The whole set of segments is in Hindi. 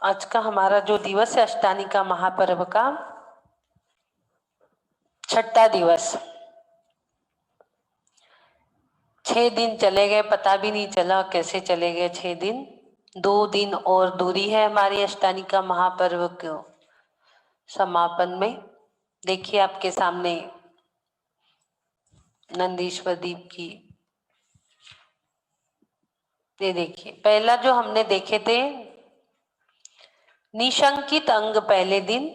आज का हमारा जो दिवस है अष्टानिका महापर्व का छठा दिवस। 6 दिन चले गए, पता भी नहीं चला कैसे चले गए 6 दिन। 2 दिन और दूरी है हमारी अष्टानिका महापर्व को समापन में। देखिए आपके सामने नंदीश्वर दीप की, ये देखिए पहला जो हमने देखे थे निशंकित अंग पहले दिन,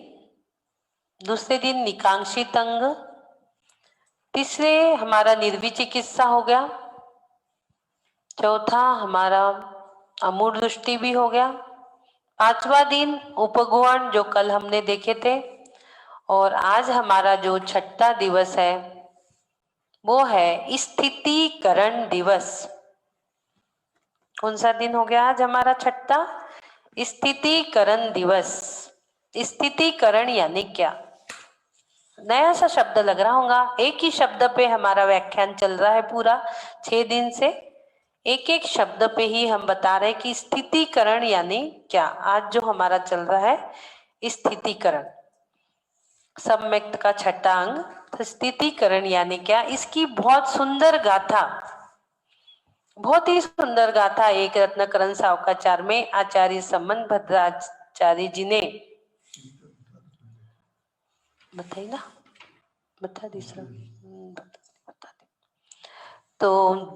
दूसरे दिन निकांक्षित अंग, तीसरे हमारा निर्विचिकित्सा हो गया, चौथा हमारा अमूढ़ दृष्टि भी हो गया, पांचवा दिन उपगुण जो कल हमने देखे थे, और आज हमारा जो छठा दिवस है वो है स्थितीकरण दिवस। कौन सा दिन हो गया आज हमारा छठा? स्थितीकरण दिवस। स्थितीकरण यानी क्या? नया सा शब्द लग रहा होगा। एक ही शब्द पे हमारा व्याख्यान चल रहा है पूरा 6 दिन से, एक एक शब्द पे ही हम बता रहे हैं कि स्थितीकरण यानी क्या। आज जो हमारा चल रहा है स्थितीकरण, सम्यक्त का छठा अंग, तो स्थितीकरण यानी क्या, इसकी बहुत सुंदर गाथा, बहुत ही सुंदर गाथा एक रत्नकरण सावकाचार में आचार्य संबंध भद्राचार्य जी ने बताई ना, बता दूसरा तो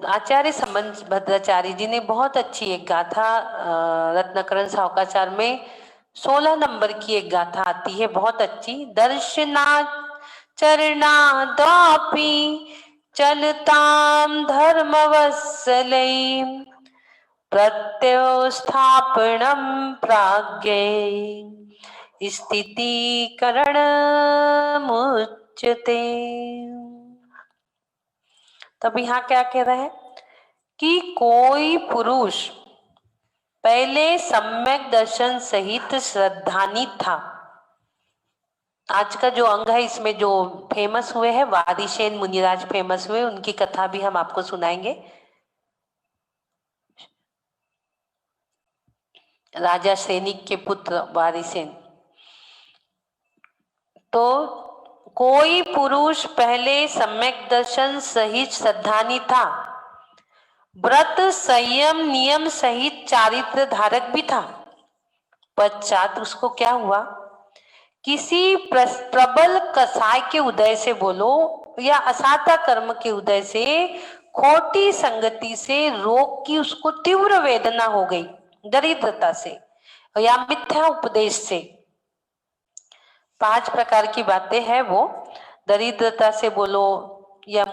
आचार्य संबंध भद्राचार्य जी ने बहुत अच्छी एक गाथा रत्नकरण सावकाचार में 16 नंबर की एक गाथा आती है, बहुत अच्छी। दर्शना चरणादापि चलताम धर्मवत्सलै प्रत्योस्थापनम प्राज्ञै स्थितीकरणमुच्यते। तब यहाँ क्या कह रहा है कि कोई पुरुष पहले सम्यक दर्शन सहित श्रद्धानी था। आज का जो अंग है इसमें जो फेमस हुए हैं वादिशेन मुनिराज फेमस हुए, उनकी कथा भी हम आपको सुनाएंगे। राजा सैनिक के पुत्र वारिसेन। तो कोई पुरुष पहले सम्यक दर्शन सहित श्रद्धानी था, व्रत संयम नियम सहित चारित्र धारक भी था। पश्चात उसको क्या हुआ, किसी प्रबल कसाय के उदय से बोलो या असाता कर्म के उदय से, खोटी संगति से, रोग की उसको तीव्र वेदना हो गई, दरिद्रता से या मिथ्या उपदेश से। 5 प्रकार की बातें हैं वो, दरिद्रता से बोलो या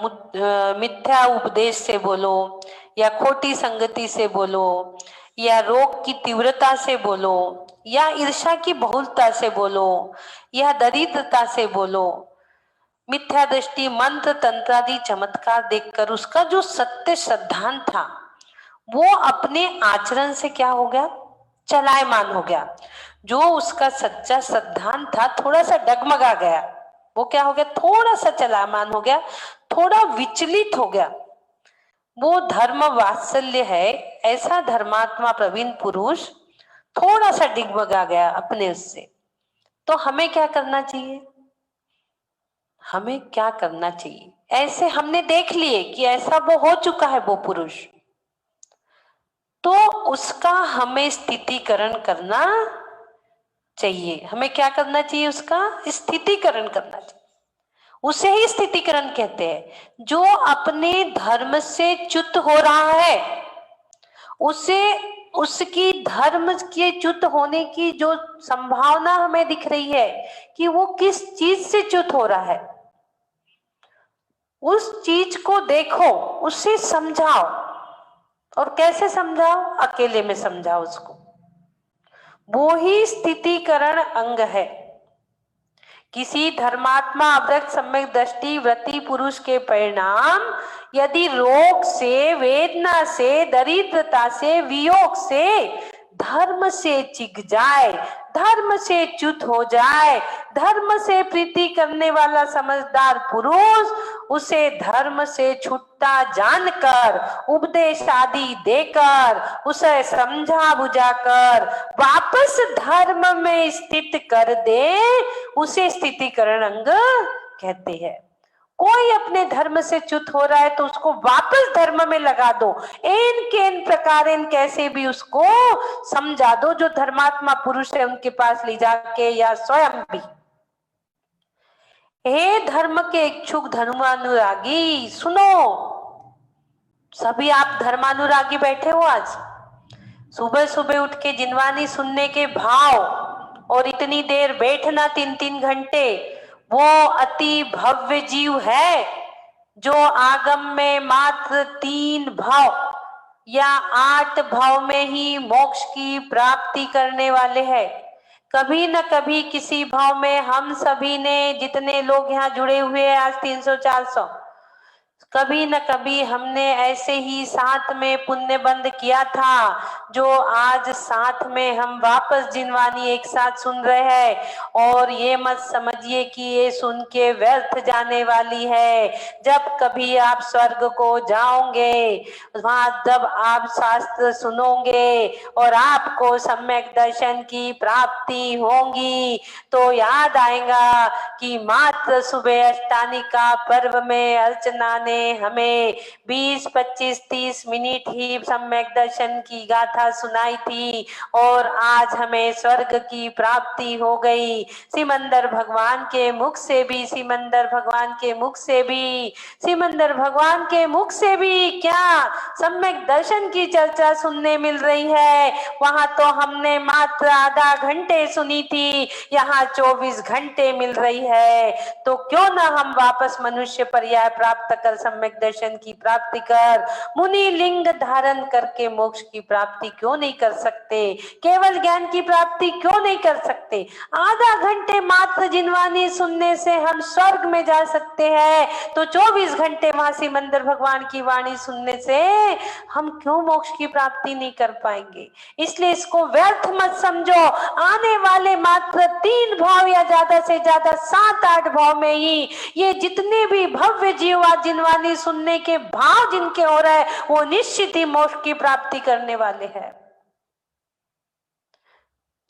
मिथ्या उपदेश से बोलो या खोटी संगति से बोलो या रोग की तीव्रता से बोलो या ईर्ष्या की बहुलता से बोलो या दरिद्रता से बोलो, मिथ्या दृष्टि मंत्र तंत्र आदि चमत्कार देखकर उसका जो सत्य श्रद्धान था वो अपने आचरण से क्या हो गया, चलायमान हो गया। जो उसका सच्चा श्रद्धान था थोड़ा सा डगमगा गया, वो क्या हो गया, थोड़ा सा चलायमान हो गया, थोड़ा विचलित हो गया। वो धर्म वात्सल्य है, ऐसा धर्मात्मा प्रवीण पुरुष थोड़ा सा डिगमगा गया अपने उससे। तो हमें क्या करना चाहिए, हमें क्या करना चाहिए? ऐसे हमने देख लिए कि ऐसा वो हो चुका है वो पुरुष, तो उसका हमें स्थितीकरण करना चाहिए। हमें क्या करना चाहिए, उसका स्थितीकरण करना चाहिए। उसे ही स्थितीकरण कहते हैं। जो अपने धर्म से च्युत हो रहा है उसे उसकी धर्म के च्युत होने की जो संभावना हमें दिख रही है कि वो किस चीज से च्युत हो रहा है, उस चीज को देखो, उसे समझाओ। और कैसे समझाओ? अकेले में समझाओ उसको। वो ही स्थितीकरण अंग है। किसी धर्मात्मा अव्रत सम्यक दृष्टि व्रती पुरुष के परिणाम यदि रोग से, वेदना से, दरिद्रता से, वियोग से, धर्म से चिग जाए, धर्म से च्युत हो जाए, धर्म से प्रीति करने वाला समझदार पुरुष उसे धर्म से छुट्टा जानकर, उपदेश आदि देकर, उसे समझा बुझाकर वापस धर्म में स्थित कर दे, उसे स्थितिकरण अंग कहते हैं। कोई अपने धर्म से च्युत हो रहा है तो उसको वापस धर्म में लगा दो, एन केन प्रकार कैसे भी उसको समझा दो, जो धर्मात्मा पुरुष है उनके पास ले जाके या स्वयं भी। हे धर्म के इच्छुक धर्मानुरागी सुनो, सभी आप धर्मानुरागी बैठे हो आज, सुबह सुबह उठ के जिनवानी सुनने के भाव और इतनी देर बैठना 3-3 घंटे, वो अति भव्य जीव है जो आगम में मात्र 3 भाव या 8 भाव में ही मोक्ष की प्राप्ति करने वाले हैं। कभी न कभी किसी भाव में हम सभी ने, जितने लोग यहाँ जुड़े हुए हैं आज 300-400, कभी न कभी हमने ऐसे ही साथ में पुण्य बंद किया था, जो आज साथ में हम वापस जिनवानी एक साथ सुन रहे हैं। और ये मत समझिए कि ये सुन के व्यर्थ जाने वाली है। जब कभी आप स्वर्ग को जाओगे, वहां जब आप शास्त्र सुनोगे और आपको सम्यक दर्शन की प्राप्ति होगी, तो याद आएगा कि मात्र सुबह अष्टानिका पर्व में अर्चना ने हमें 20, 25, 30 मिनट ही सम्यक दर्शन की गाथा सुनाई थी और आज हमें स्वर्ग की प्राप्ति हो गई। सिमंदर भगवान के मुख से भी, सिमंदर भगवान के मुख से भी, सिमंदर भगवान के मुख से भी क्या सम्यक दर्शन की चर्चा सुनने मिल रही है। वहां तो हमने मात्र आधा घंटे सुनी थी, यहाँ 24 घंटे मिल रही है। तो क्यों ना हम वापस मनुष्य पर्याय प्राप्त कर, सम्यक दर्शन की प्राप्ति कर, मुनि लिंग धारण करके मोक्ष की प्राप्ति क्यों नहीं कर सकते, केवल ज्ञान की प्राप्ति क्यों नहीं कर सकते। आधा घंटे मात्र जिनवानी सुनने से हम स्वर्ग में जा सकते हैं, तो 24 घंटे वहां सिमंदर भगवान की वाणी सुनने से हम क्यों मोक्ष की प्राप्ति नहीं कर पाएंगे। इसलिए इसको व्यर्थ मत समझो। आने वाले मात्र 3 भाव या ज्यादा से ज्यादा 7-8 भाव में ही ये जितने भी भव्य जीव जिनवानी सुनने के भाव जिनके हो रहे हैं, वो निश्चित ही मोक्ष की प्राप्ति करने वाले हैं।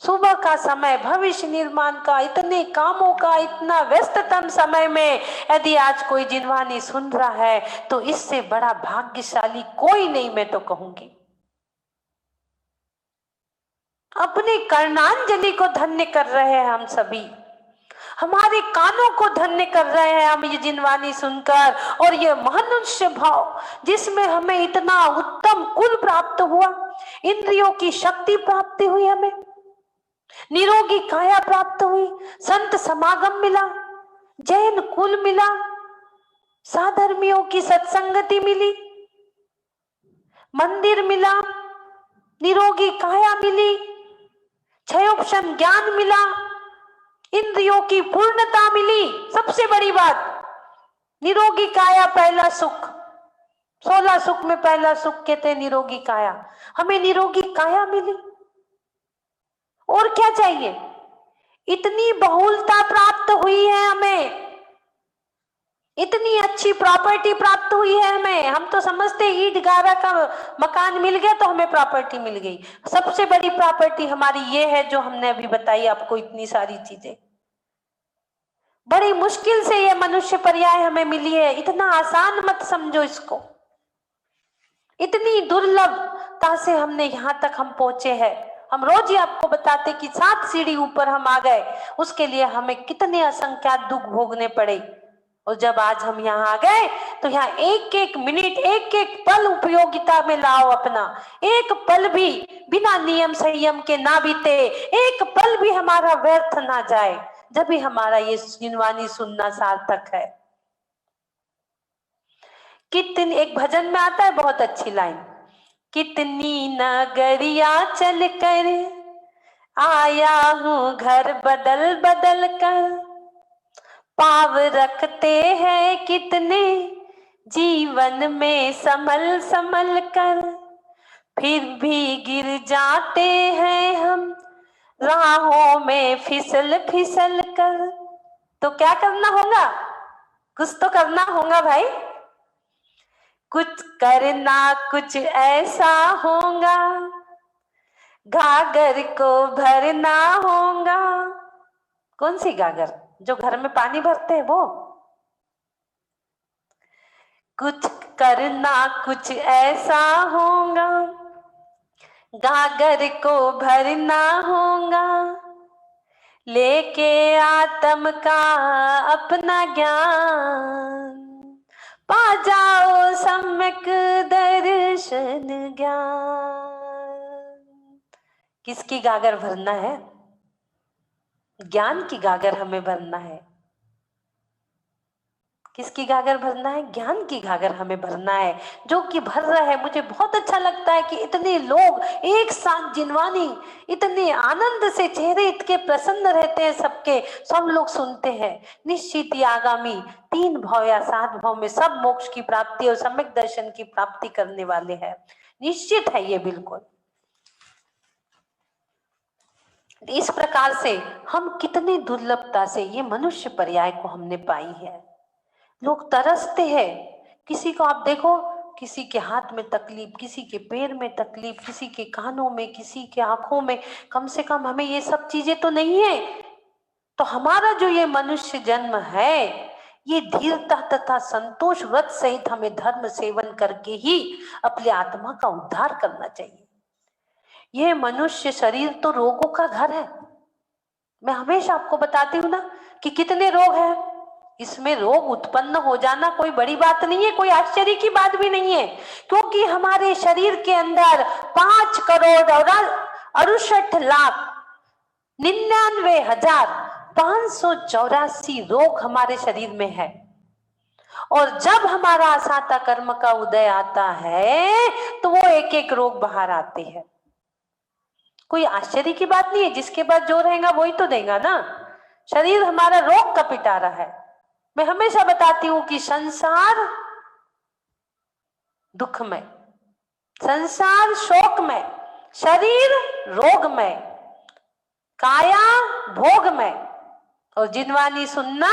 सुबह का समय भविष्य निर्माण का, इतने कामों का, इतना व्यस्ततम समय में यदि आज कोई जिनवानी सुन रहा है तो इससे बड़ा भाग्यशाली कोई नहीं, मैं तो कहूंगी। अपने कर्णांजलि को धन्य कर रहे हैं हम सभी, हमारे कानों को धन्य कर रहे हैं हम ये जिनवानी सुनकर। और ये मनुष्य भाव जिसमें हमें इतना उत्तम कुल प्राप्त हुआ, इंद्रियों की शक्ति प्राप्त हुई, हमें निरोगी काया प्राप्त हुई, संत समागम मिला, जैन कुल मिला, साधर्मियों की सत्संगति मिली, मंदिर मिला, निरोगी काया मिली, क्षयोपशम ज्ञान मिला, इंद्रियों की पूर्णता मिली। सबसे बड़ी बात, निरोगी काया पहला सुख, 16 सुख में पहला सुख कहते हैं निरोगी काया। हमें निरोगी काया मिली, और क्या चाहिए। इतनी बहुलता प्राप्त हुई है हमें, इतनी अच्छी प्रॉपर्टी प्राप्त हुई है हमें। हम तो समझते ईट गारा का मकान मिल गया तो हमें प्रॉपर्टी मिल गई। सबसे बड़ी प्रॉपर्टी हमारी ये है जो हमने अभी बताई आपको, इतनी सारी चीजें। बड़ी मुश्किल से ये मनुष्य पर्याय हमें मिली है, इतना आसान मत समझो इसको। इतनी दुर्लभता से हमने यहाँ तक हम पहुंचे हैं। हम रोज ही आपको बताते कि 7 सीढ़ी ऊपर हम आ गए, उसके लिए हमें कितने असंख्यात दुख भोगने पड़े। और जब आज हम यहाँ आ गए तो यहाँ एक एक मिनट, एक एक पल उपयोगिता में लाओ अपना। एक पल भी बिना नियम संयम के ना बीते, एक पल भी हमारा व्यर्थ ना जाए, जब भी हमारा ये जिनवानी सुनना सार्थक है। कितनी, एक भजन में आता है बहुत अच्छी लाइन, कितनी नगरिया चल कर आया हूँ घर बदल बदल कर, पाव रखते हैं कितने जीवन में संभल संभल कर, फिर भी गिर जाते हैं हम राहों में फिसल फिसल कर। तो क्या करना होगा? कुछ तो करना होगा भाई। कुछ करना कुछ ऐसा होगा, घाघर को भरना होगा। कौन सी गागर? जो घर में पानी भरते हैं वो। कुछ करना कुछ ऐसा होगा, गागर को भरना होगा। लेके आत्म का अपना ज्ञान, पा जाओ सम्यक दर्शन ज्ञान। किसकी गागर भरना है? ज्ञान की गागर हमें भरना है। किसकी गागर भरना है? ज्ञान की गागर हमें भरना है, जो कि भर रहा है। मुझे बहुत अच्छा लगता है कि इतने लोग एक साथ जिनवानी, इतने आनंद से चेहरे इतने प्रसन्न रहते हैं सबके, सब लोग सुनते हैं। निश्चित ही आगामी 3 भाव या 7 भाव में सब मोक्ष की प्राप्ति और सम्यक दर्शन की प्राप्ति करने वाले हैं। निश्चित है ये, बिल्कुल। इस प्रकार से हम कितने दुर्लभता से ये मनुष्य पर्याय को हमने पाई है। लोग तरसते हैं। किसी को आप देखो, किसी के हाथ में तकलीफ, किसी के पैर में तकलीफ, किसी के कानों में, किसी के आंखों में। कम से कम हमें ये सब चीजें तो नहीं है। तो हमारा जो ये मनुष्य जन्म है, ये धीरता तथा संतोष व्रत सहित हमें धर्म सेवन करके ही अपने आत्मा का उद्धार करना चाहिए। यह मनुष्य शरीर तो रोगों का घर है। मैं हमेशा आपको बताती हूँ ना कि कितने रोग हैं। इसमें रोग उत्पन्न हो जाना कोई बड़ी बात नहीं है, कोई आश्चर्य की बात भी नहीं है, क्योंकि हमारे शरीर के अंदर 5,68,99,584 रोग हमारे शरीर में है। और जब हमारा असाता कर्म का उदय आता है तो वो एक एक रोग बाहर आते हैं। कोई आश्चर्य की बात नहीं है। जिसके पास जो रहेगा वही तो देगा ना। शरीर हमारा रोग का पिटारा है। मैं हमेशा बताती हूं कि संसार दुख में, संसार शोक में, शरीर रोग में, काया भोग में और जिनवानी सुनना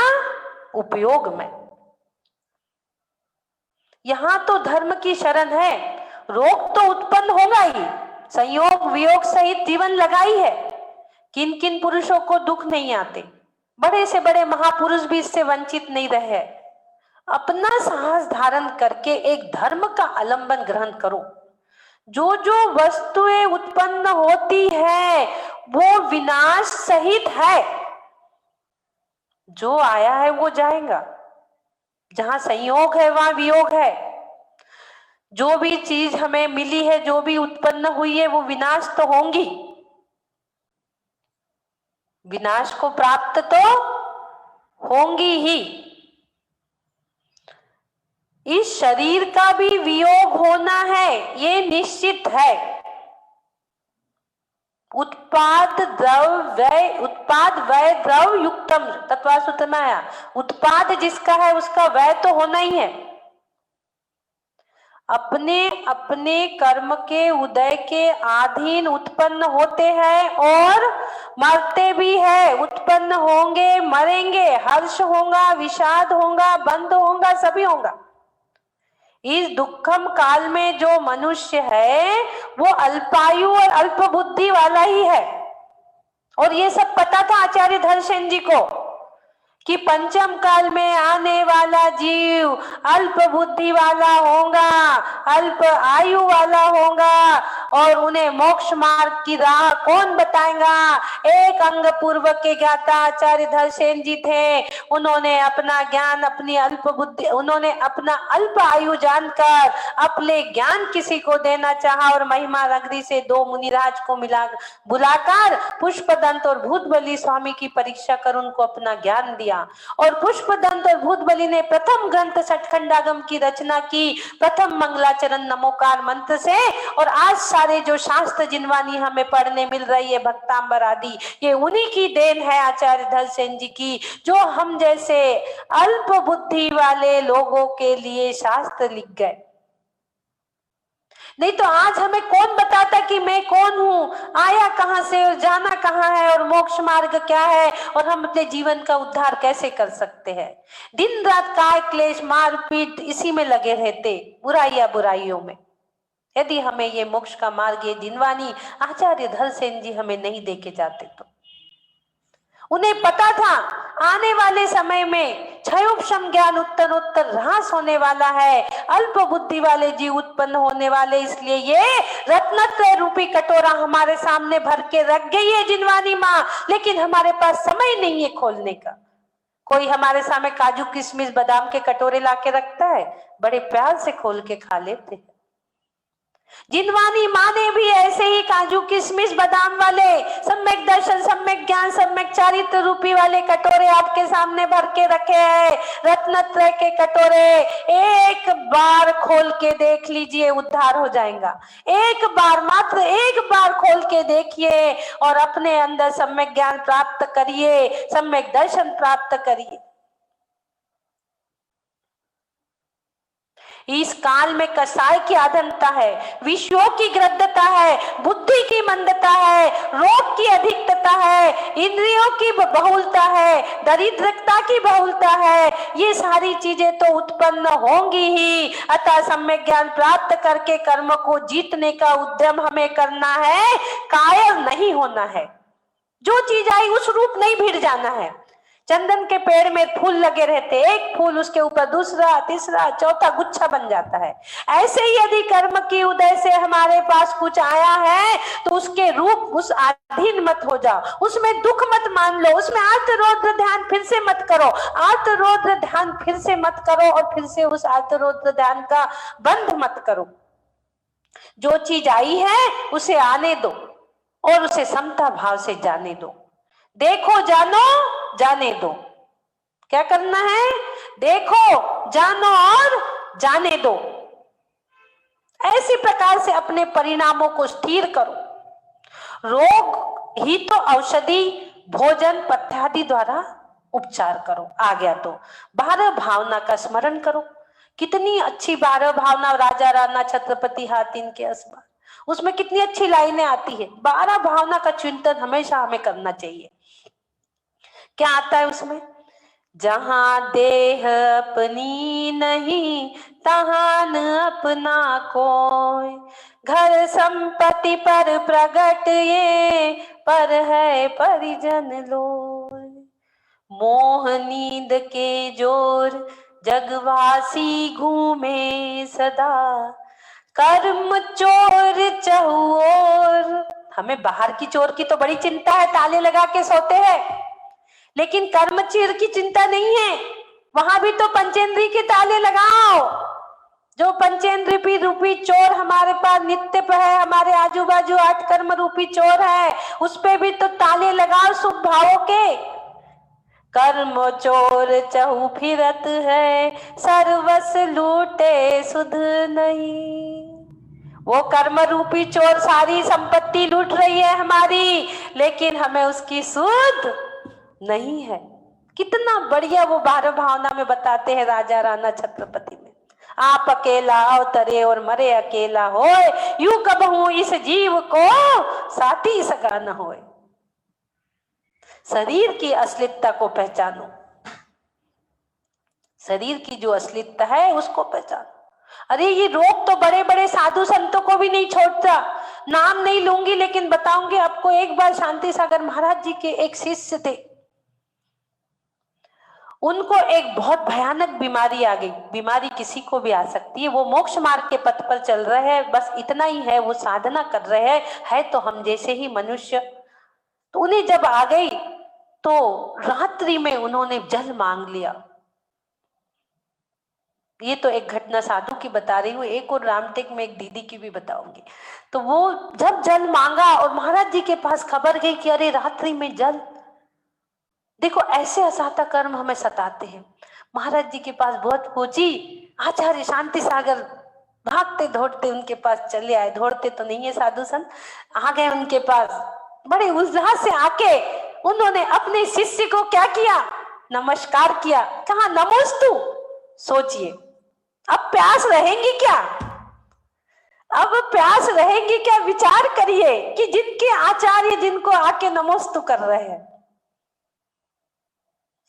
उपयोग में। यहां तो धर्म की शरण है। रोग तो उत्पन्न होगा ही, संयोग वियोग सहित जीवन लगाई है। किन किन पुरुषों को दुख नहीं आते? बड़े से बड़े महापुरुष भी इससे वंचित नहीं रहे। अपना साहस धारण करके एक धर्म का आलंबन ग्रहण करो। जो जो वस्तुएं उत्पन्न होती है वो विनाश सहित है। जो आया है वो जाएगा। जहां संयोग है वहां वियोग है। जो भी चीज हमें मिली है, जो भी उत्पन्न हुई है, वो विनाश तो होंगी। विनाश को प्राप्त तो होंगी ही। इस शरीर का भी वियोग होना है, ये निश्चित है। उत्पाद व्यय द्रव युक्तम तत्वासूत्र में आया। उत्पाद जिसका है उसका व्यय तो होना ही है। अपने अपने कर्म के उदय के अधीन उत्पन्न होते हैं और मरते भी है। उत्पन्न होंगे, मरेंगे, हर्ष होगा, विषाद होगा, बंध होगा, सभी होगा। इस दुखम काल में जो मनुष्य है वो अल्पायु और अल्प बुद्धि वाला ही है। और ये सब पता था आचार्य धनसेन जी को कि पंचम काल में आने वाला जीव अल्प बुद्धि वाला होगा, अल्प आयु वाला होगा और उन्हें मोक्ष मार्ग की राह कौन बताएगा? एक अंग पूर्वक के ज्ञाता आचार्य धनसेन जी थे। उन्होंने अपना ज्ञान, अपनी अल्प बुद्धि, उन्होंने अपना अल्प आयु जानकर अपने ज्ञान किसी को देना चाहा और महिमा नगरी से 2 मुनिराज को मिला बुलाकर पुष्पदंत और भूतबली स्वामी की परीक्षा कर उनको अपना ज्ञान दिया। और पुष्पदंत और भूतबली ने प्रथम ग्रंथ सठखंडागम की रचना की, प्रथम मंगलाचरण नमोकार मंत्र से। और आज सारे जो शास्त्र जिनवानी हमें पढ़ने मिल रही है, भक्तांबर आदि, ये उन्हीं की देन है आचार्य धनसेन जी की, जो हम जैसे अल्प बुद्धि वाले लोगों के लिए शास्त्र लिख गए। नहीं तो आज हमें कौन बताता कि मैं कौन हूँ, आया कहाँ से और जाना कहाँ है और मोक्ष मार्ग क्या है और हम अपने जीवन का उद्धार कैसे कर सकते हैं। दिन रात काय क्लेश मारपीट इसी में लगे रहते, बुराइयों में। यदि हमें ये मोक्ष का मार्ग, ये दिनवानी आचार्य धरसेन जी हमें नहीं देके जाते तो उन्हें पता था आने वाले समय में क्षयोपशम ज्ञान उत्तरोत्तर ह्रास होने वाला है, अल्प बुद्धि वाले जीव उत्पन्न होने वाले, इसलिए ये रत्नत्रय रूपी कटोरा हमारे सामने भर के रख गई है जिनवानी माँ, लेकिन हमारे पास समय नहीं है खोलने का। कोई हमारे सामने काजू किशमिश बादाम के कटोरे लाके रखता है, बड़े प्यार से खोल के खा लेते हैं। जिनवानी माँ ने भी ऐसे ही काजू किशमिश बादाम वाले सम्यक दर्शन, सम्यक ज्ञान, सम्यक चारित्र रूपी वाले कटोरे आपके सामने भर के रखे हैं, रत्नत्रय के कटोरे। एक बार खोल के देख लीजिए, उद्धार हो जाएगा। एक बार, मात्र एक बार खोल के देखिए और अपने अंदर सम्यक ज्ञान प्राप्त करिए, सम्यक दर्शन प्राप्त करिए। इस काल में कसाय की अधमता है, विषयों की ग्रद्धता है, बुद्धि की मंदता है, रोग की अधिकता है, इंद्रियों की बहुलता है, दरिद्रता की बहुलता है, ये सारी चीजें तो उत्पन्न होंगी ही। अतः सम्यक ज्ञान प्राप्त करके कर्म को जीतने का उद्यम हमें करना है, कायर नहीं होना है। जो चीज आई उस रूप नहीं भिड़ जाना है। चंदन के पेड़ में फूल लगे रहते, एक फूल उसके ऊपर दूसरा, तीसरा, चौथा गुच्छा बन जाता है। ऐसे ही यदि कर्म की उदय से हमारे पास कुछ आया है तो उसके रूप उस अधीन मत हो जाओ, उसमें दुख मत मान लो, उसमें आर्तरौद्र ध्यान फिर से मत करो, आर्तरौद्र ध्यान फिर से मत करो और फिर से उस आर्तरौद्र ध्यान का बंध मत करो। जो चीज आई है उसे आने दो और उसे समता भाव से जाने दो। देखो जानो जाने दो। क्या करना है? देखो जानो और जाने दो। ऐसी प्रकार से अपने परिणामों को स्थिर करो। रोग ही तो औषधि, भोजन, पथ्यादि द्वारा उपचार करो। आ गया तो 12 भावना का स्मरण करो। कितनी अच्छी 12 भावना, राजा राणा छत्रपति हातिन के असबार, उसमें कितनी अच्छी लाइनें आती है। 12 भावना का चिंतन हमेशा हमें करना चाहिए। क्या आता है उसमें? जहां देह अपनी नहीं, तहान अपना कोय, घर संपत्ति पर प्रगट ये, पर है परिजन लोय। मोह नींद के जोर जगवासी घूमे सदा, कर्म चोर चहुओर। हमें बाहर की चोर की तो बड़ी चिंता है, ताले लगा के सोते हैं, लेकिन कर्म चोर की चिंता नहीं है। वहां भी तो पंचेंद्री के ताले लगाओ। जो पंचेंद्री रूपी चोर हमारे पास नित्य पे है, हमारे आजू बाजू 8 कर्म रूपी चोर है, उस पे भी तो ताले लगाओ शुभ भावों के। कर्म चोर चहु फिरत है, सर्वस लूटे सुध नहीं। वो कर्म रूपी चोर सारी संपत्ति लूट रही है हमारी, लेकिन हमें उसकी सुध नहीं है। कितना बढ़िया वो 12 भावना में बताते हैं राजा राणा छत्रपति में। आप अकेला अवतरे और मरे अकेला होए, यूं कबहू इस जीव को साथी सगा न होए। शरीर की असलियता को पहचानो, शरीर की जो असलियता है उसको पहचानो। अरे ये रोग तो बड़े बड़े साधु संतों को भी नहीं छोड़ता। नाम नहीं लूंगी लेकिन बताऊंगी आपको। एक बार शांति सागर महाराज जी के एक शिष्य थे, उनको एक बहुत भयानक बीमारी आ गई। बीमारी किसी को भी आ सकती है। वो मोक्ष मार्ग के पथ पर चल रहे हैं, बस इतना ही है, वो साधना कर रहे हैं, है तो हम जैसे ही मनुष्य। तो उन्हें जब आ गई तो रात्रि में उन्होंने जल मांग लिया। ये तो एक घटना साधु की बता रही हूँ, एक और रामटेक में एक दीदी की भी बताऊंगी। तो वो जब जल मांगा और महाराज जी के पास खबर गई कि अरे रात्रि में जल। देखो ऐसे असाता कर्म हमें सताते हैं। महाराज जी के पास बहुत पहुंची, आचार्य शांति सागर भागते दौड़ते उनके पास चले आए। दौड़ते तो नहीं है साधु संत, आ गए उनके पास बड़े उल्लास से। आके उन्होंने अपने शिष्य को क्या किया? नमस्कार किया, कहा नमोस्तु। सोचिए अब प्यास रहेंगी क्या? अब प्यास रहेगी क्या? विचार करिए कि जिनके आचार्य जिनको आके नमोस्तु कर रहे हैं,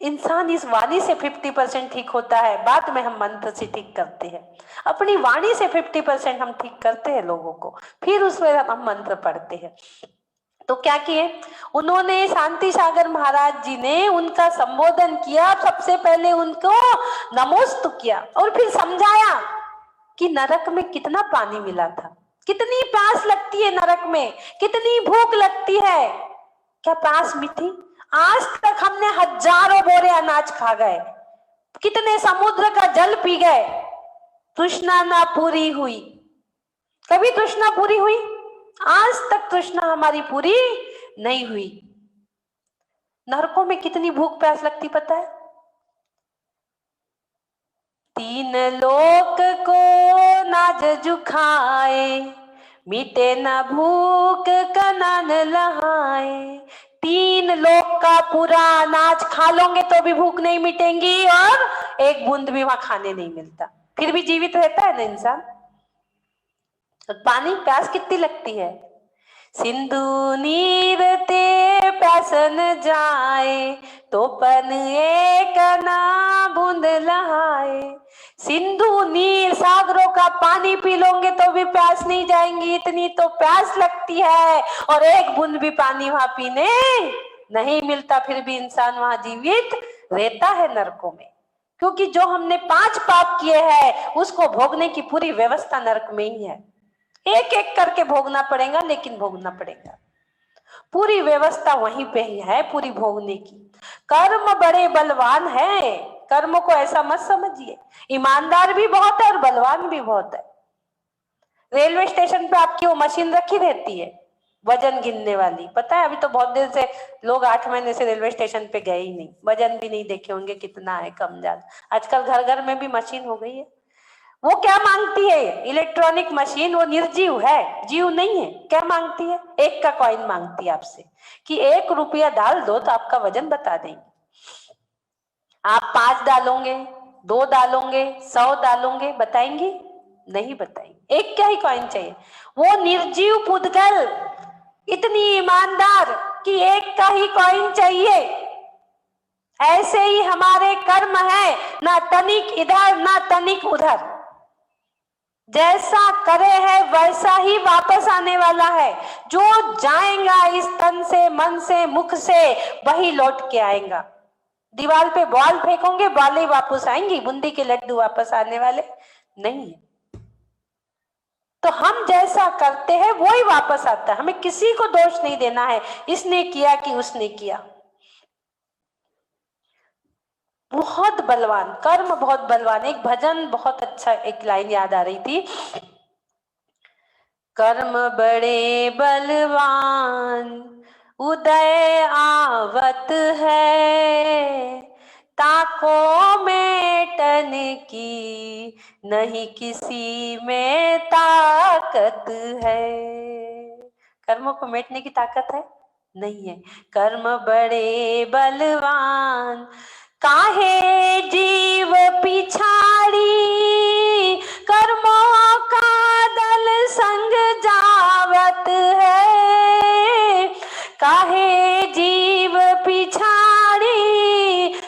इंसान इस वाणी से 50% ठीक होता है, बाद में हम मंत्र से ठीक करते हैं। अपनी वाणी से 50% हम ठीक करते हैं लोगों को, फिर उसमें हम मंत्र पढ़ते हैं। तो क्या किए उन्होंने? शांति सागर महाराज जी ने उनका संबोधन किया, सबसे पहले उनको नमोस्तु किया और फिर समझाया कि नरक में कितना पानी मिला था, कितनी प्यास लगती है नरक में, कितनी भूख लगती है। क्या प्यास मिटी? आज तक हमने हजारों बोरे अनाज खा गए, कितने समुद्र का जल पी गए, तृष्णा ना पूरी हुई। कभी तृष्णा पूरी हुई? आज तक तृष्णा हमारी पूरी नहीं हुई। नरकों में कितनी भूख प्यास लगती पता है? 3 लोक को नाज जुखाए, मिटे न भूख कनन लहाए। 3 लोक का पूरा अनाज खा लोगे तो भी भूख नहीं मिटेंगी और एक बूंद भी वहां खाने नहीं मिलता, फिर भी जीवित रहता है ना इंसान। तो पानी प्यास कितनी लगती है? सिंधु नीर ते प्यासन जाए, तो पन एक ना बूंद लहाए। सिंधु नीर सागरों का पानी पी लोगे तो भी प्यास नहीं जाएंगी, इतनी तो प्यास लगती है और एक बूंद भी पानी वहां पीने नहीं मिलता, फिर भी इंसान वहां जीवित रहता है नरकों में। क्योंकि जो हमने 5 पाप किए हैं उसको भोगने की पूरी व्यवस्था नरक में ही है। एक एक करके भोगना पड़ेगा, लेकिन भोगना पड़ेगा, पूरी व्यवस्था वहीं पे ही है पूरी भोगने की। कर्म बड़े बलवान है, कर्म को ऐसा मत समझिए, ईमानदार भी बहुत है और बलवान भी बहुत है। रेलवे स्टेशन पे आपकी वो मशीन रखी रहती है वजन गिनने वाली, पता है? अभी तो बहुत देर से लोग 8 महीने से रेलवे स्टेशन पे गए ही नहीं, वजन भी नहीं देखे होंगे कितना है कम ज्यादा। आजकल घर घर में भी मशीन हो गई है। वो क्या मांगती है? इलेक्ट्रॉनिक मशीन, वो निर्जीव है, जीव नहीं है। क्या मांगती है? 1 का कॉइन मांगती है आपसे कि 1 रुपया डाल दो तो आपका वजन बता देंगे। आप 5 डालोगे, 2 डालोगे, 100 डालोगे, बताएंगी? नहीं बताएंगे। 1 का ही कॉइन चाहिए। वो निर्जीव पुद्गल इतनी ईमानदार कि 1 का ही कॉइन चाहिए। ऐसे ही हमारे कर्म है, ना तनिक इधर ना तनिक उधर। जैसा करे है वैसा ही वापस आने वाला है। जो जाएगा इस तन से, मन से, मुख से, वही लौट के आएगा। दीवार पे बॉल फेंकोगे, बॉल ही वापस आएंगी, बूंदी के लड्डू वापस आने वाले नहीं है। तो हम जैसा करते हैं वो ही वापस आता है। हमें किसी को दोष नहीं देना है, इसने किया कि उसने किया। बहुत बलवान, कर्म बहुत बलवान। एक भजन बहुत अच्छा, एक लाइन याद आ रही थी, कर्म बड़े बलवान उदय आवत है, ताको मेटन की नहीं किसी में ताकत है। कर्मों को मेटने की ताकत है? नहीं है। कर्म बड़े बलवान काहे जीव पिछाड़ी, कर्मों का दल संग जावत है। काहे जीव पिछाड़ी,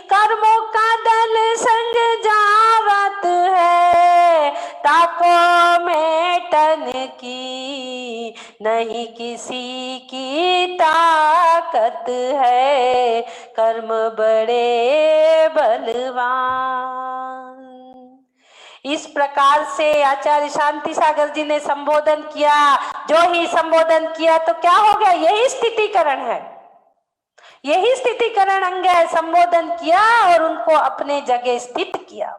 कर्मों का दल संग जावत है। ताको मेटन की नहीं किसी की ताकत है, कर्म बड़े बलवान। इस प्रकार से आचार्य शांति सागर जी ने संबोधन किया। जो ही संबोधन किया तो क्या हो गया? यही स्थितिकरण है, यही स्थितिकरण अंग है। संबोधन किया और उनको अपने जगह स्थित किया।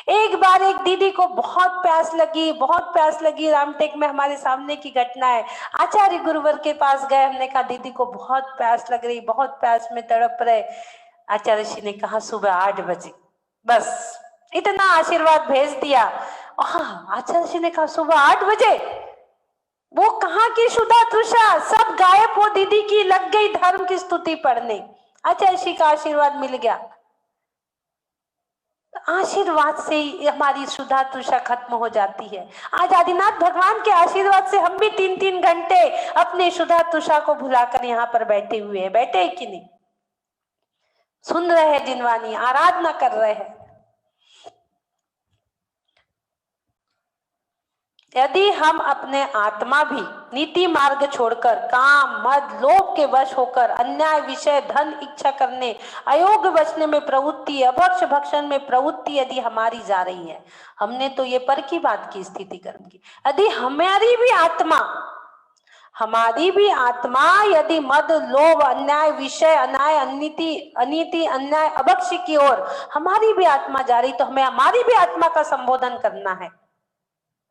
एक बार एक दीदी को बहुत प्यास लगी, बहुत प्यास लगी। रामटेक में हमारे सामने की घटना है। आचार्य गुरुवर के पास गए, हमने कहा दीदी को बहुत प्यास लग रही, बहुत प्यास में तड़प रहे। आचार्य जी ने कहा सुबह 8 बजे, बस इतना आशीर्वाद भेज दिया। आचार्य जी ने कहा सुबह 8 बजे? वो कहाँ की शुदा तृषा, सब गायब। वो दीदी की लग गई धर्म की स्तुति पढ़ने, आचार्य जी का आशीर्वाद मिल गया। आशीर्वाद से ही हमारी सुधा तुषा खत्म हो जाती है। आज आदिनाथ भगवान के आशीर्वाद से हम भी 3-3 घंटे अपने सुधा तुषा को भुलाकर यहाँ पर बैठे हुए हैं। बैठे हैं कि नहीं? सुन रहे हैं जिनवानी, आराधना कर रहे हैं। यदि हम अपने आत्मा भी नीति मार्ग छोड़कर काम मद लोभ के वश होकर अन्याय विषय धन इच्छा करने अयोग्य बचने में प्रवृत्ति अभक्ष भक्षण में प्रवृत्ति यदि हमारी जा रही है, हमने तो ये पर की बात की स्थिति कर्म की, यदि हमारी भी आत्मा यदि मद लोभ अन्याय विषय अनाय अनीति अन्याय अभक्ष की ओर हमारी भी आत्मा जा रही, तो हमें हमारी भी आत्मा का संबोधन करना है।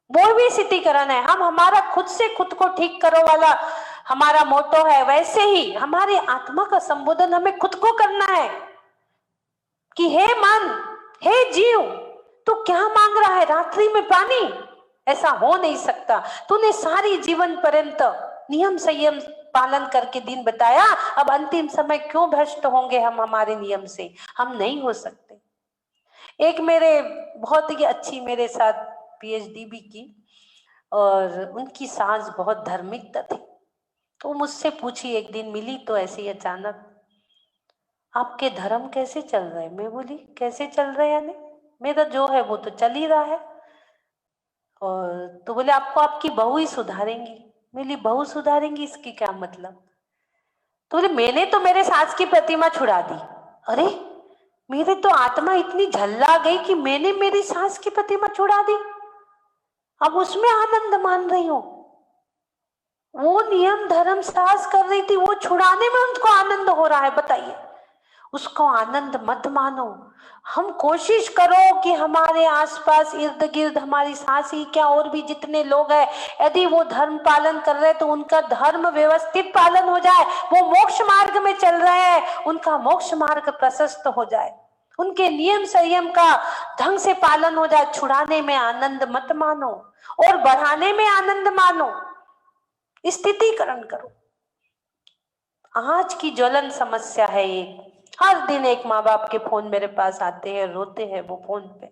वो भी स्थितिकरण है। हम हमारा खुद से खुद को ठीक करो वाला हमारा मोटो है, वैसे ही हमारी आत्मा का संबोधन हमें खुद को करना है कि हे मन, हे जीव, तू क्या मांग रहा है? रात्रि में पानी? ऐसा हो नहीं सकता। तूने सारी जीवन पर्यंत नियम संयम पालन करके दिन बताया, अब अंतिम समय क्यों भ्रष्ट होंगे हम हमारे नियम से? हम नहीं हो सकते। एक मेरे बहुत ही अच्छी मेरे साथ पीएचडी भी की और उनकी सास बहुत धार्मिकता थी, तो मुझसे पूछी, एक दिन मिली तो ऐसे ही अचानक, आपके धर्म कैसे चल रहे हैं? मैं बोली कैसे चल रहे हैं यानी? मेरा जो है वो तो चल ही रहा है। और तो बोले आपको आपकी बहू ही सुधारेंगी। मेरी बहू सुधारेंगी, इसकी क्या मतलब? तो बोले मैंने तो मेरे सास की प्रतिमा छुड़ा दी। अरे मेरे तो आत्मा इतनी झल्ला गई कि मैंने मेरी सास की प्रतिमा छुड़ा दी, अब उसमें आनंद मान रही हूं। वो नियम धर्म सास कर रही थी, वो छुड़ाने में उनको आनंद हो रहा है। बताइए, उसको आनंद मत मानो। हम कोशिश करो कि हमारे आसपास इर्द गिर्द हमारी सास ही क्या और भी जितने लोग हैं, यदि वो धर्म पालन कर रहे तो उनका धर्म व्यवस्थित पालन हो जाए। वो मोक्ष मार्ग में चल रहे हैं, उनका मोक्ष मार्ग प्रशस्त हो जाए, उनके नियम संयम का ढंग से पालन हो जाए। छुड़ाने में आनंद मत मानो और बढ़ाने में आनंद मानो। स्थितिकरण करो। आज की ज्वलन समस्या है एक, हर दिन एक माँ बाप के फोन मेरे पास आते हैं, रोते हैं वो फोन पे।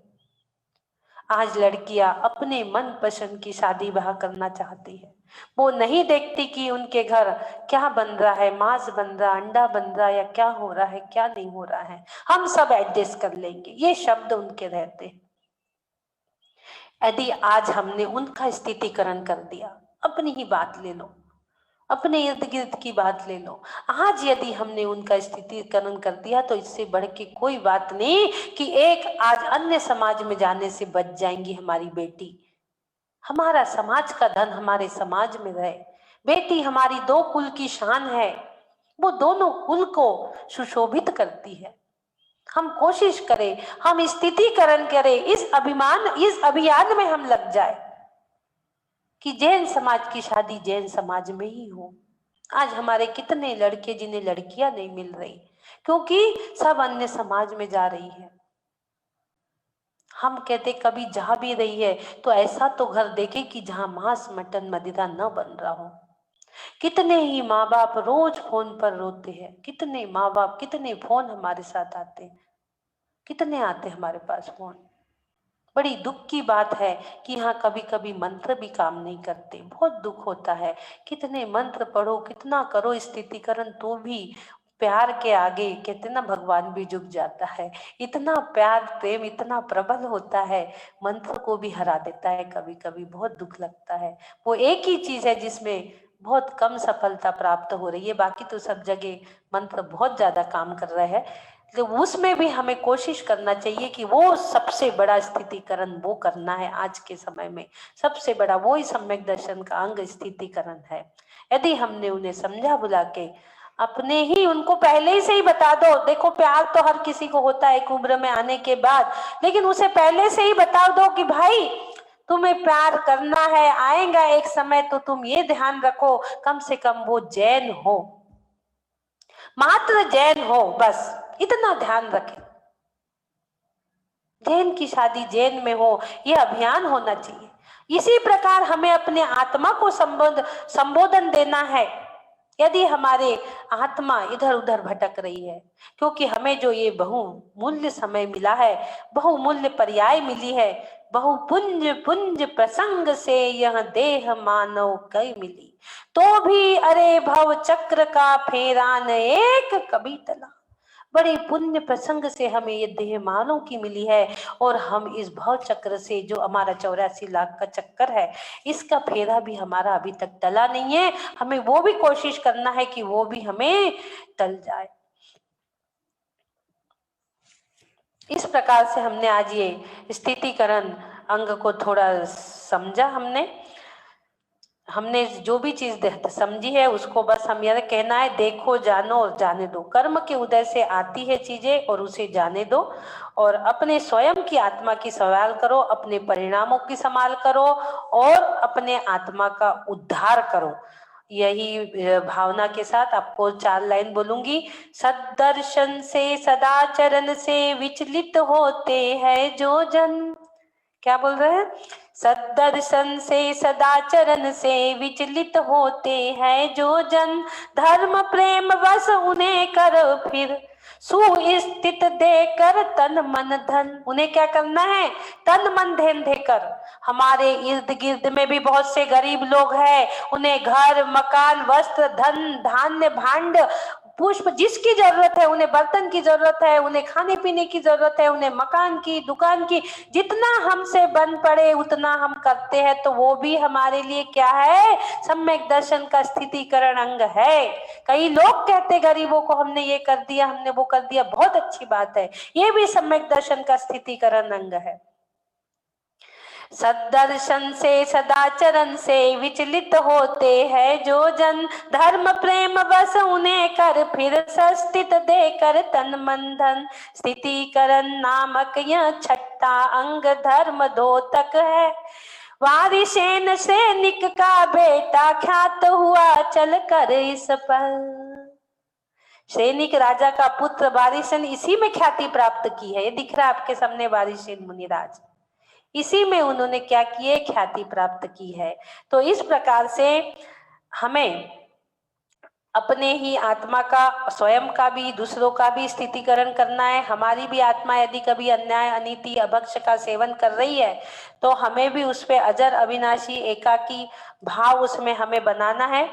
आज लड़कियां अपने मन पसंद की शादी ब्याह करना चाहती है। वो नहीं देखती कि उनके घर क्या बन रहा है, मांस बन रहा, अंडा बन रहा, या क्या हो रहा है क्या नहीं हो रहा है, हम सब एडजस्ट कर लेंगे, ये शब्द उनके रहते हैं। यदि आज हमने उनका स्थितिकरण कर दिया, अपनी ही बात ले लो, अपने इर्द गिर्द की बात ले लो, आज यदि हमने उनका स्थितिकरण कर दिया तो इससे बढ़ के कोई बात नहीं कि एक आज अन्य समाज में जाने से बच जाएंगी हमारी बेटी। हमारा समाज का धन हमारे समाज में रहे। बेटी हमारी दो कुल की शान है, वो दोनों कुल को सुशोभित करती है। हम कोशिश करें, हम स्थितिकरण करें, इस अभियान में हम लग जाए कि जैन समाज की शादी जैन समाज में ही हो। आज हमारे कितने लड़के जिन्हें लड़कियां नहीं मिल रही क्योंकि सब अन्य समाज में जा रही है। हम कहते कभी जा भी रही है तो ऐसा तो घर देखे कि जहां मांस मटन मदिरा न बन रहा हो। कितने ही माँ बाप रोज फोन पर रोते हैं, कितने माँ बाप, कितने फोन हमारे साथ आते हैं, कितने आते हमारे पास फोन। बड़ी दुख की बात है कि यहाँ कभी कभी मंत्र भी काम नहीं करते, बहुत दुख होता है। कितने मंत्र पढ़ो, कितना करो स्थितिकरण, तो भी प्यार के आगे कहते ना भगवान भी झुक जाता है। इतना प्यार प्रेम इतना प्रबल होता है, मंत्र को भी हरा देता है कभी कभी, बहुत दुख लगता है। वो एक ही चीज है जिसमें बहुत कम सफलता प्राप्त हो रही है, बाकी तो सब जगह मंत्र बहुत ज्यादा काम कर रहे हैं। तो उसमें भी हमें कोशिश करना चाहिए कि वो सबसे बड़ा स्थितिकरण वो करना है। आज के समय में सबसे बड़ा वो ही सम्यक दर्शन का अंग स्थितिकरण है। यदि हमने उन्हें समझा बुला के अपने ही उनको पहले ही से ही बता दो, देखो प्यार तो हर किसी को होता है एक उम्र में आने के बाद, लेकिन उसे पहले से ही बता दो कि भाई तुम्हें प्यार करना है, आएगा एक समय तो तुम ये ध्यान रखो कम से कम वो जैन हो, मात्र जैन हो, बस इतना ध्यान रखें। जैन की शादी जैन में हो, यह अभियान होना चाहिए। इसी प्रकार हमें अपने आत्मा को संबोधन देना है यदि हमारे आत्मा इधर उधर भटक रही है, क्योंकि हमें जो ये बहुमूल्य समय मिला है, बहुमूल्य पर्याय मिली है, बहुपुंज पुंज प्रसंग से यह देह मानव कई मिली, तो भी अरे भव चक्र का फेरान एक कभी तला। बड़े पुण्य प्रसंग से हमें ये देह मानव की मिली है, और हम इस भव चक्र से, जो हमारा 84 लाख का चक्कर है, इसका फेरा भी हमारा अभी तक टला नहीं है। हमें वो भी कोशिश करना है कि वो भी हमें टल जाए। इस प्रकार से हमने आज ये स्थितिकरण अंग को थोड़ा समझा। हमने जो भी चीज समझी है उसको बस हम यह कहना है, देखो जानो और जाने दो। कर्म के उदय से आती है चीजें और उसे जाने दो, और अपने स्वयं की आत्मा की सवाल करो, अपने परिणामों की संभाल करो, और अपने आत्मा का उद्धार करो। यही भावना के साथ आपको 4 लाइन बोलूंगी। सदर्शन से सदाचरण से विचलित होते हैं जो जन, क्या बोल रहे हैं? सदर्शन से सदाचरण से विचलित होते हैं जो जन, धर्म प्रेम बस उन्हें कर फिर सुस्थित देकर तन मन धन। उन्हें क्या करना है? तन मन धन देकर। हमारे इर्द गिर्द में भी बहुत से गरीब लोग हैं, उन्हें घर मकान वस्त्र धन धान्य भांड पुष्प जिसकी जरूरत है, उन्हें बर्तन की जरूरत है, उन्हें खाने पीने की जरूरत है, उन्हें मकान की दुकान की, जितना हमसे बन पड़े उतना हम करते हैं, तो वो भी हमारे लिए क्या है? सम्यक दर्शन का स्थितिकरण अंग है। कई लोग कहते गरीबों को हमने ये कर दिया, हमने वो कर दिया, बहुत अच्छी बात है, ये भी सम्यक दर्शन का स्थितिकरण अंग है। सदर्शन से सदाचरण से विचलित होते हैं जो जन, धर्म प्रेम बस उन्हें कर फिर सस्थित देकर तन मन धन। स्थितिकरण नामक यह 6ठा अंग धर्म द्योतक है। वारिसेन सैनिक का बेटा ख्यात हुआ चल कर इस पल। सैनिक राजा का पुत्र वारिसेन इसी में ख्याति प्राप्त की है। ये दिख रहा है आपके सामने वारिसेन मुनिराज, इसी में उन्होंने क्या किए? ख्याति प्राप्त की है। तो इस प्रकार से हमें अपने ही आत्मा का, स्वयं का भी दूसरों का भी स्थितिकरण करना है। हमारी भी आत्मा यदि कभी अन्याय अनीति अभक्ष का सेवन कर रही है, तो हमें भी उस पे अजर अविनाशी एकाकी भाव उसमें हमें बनाना है।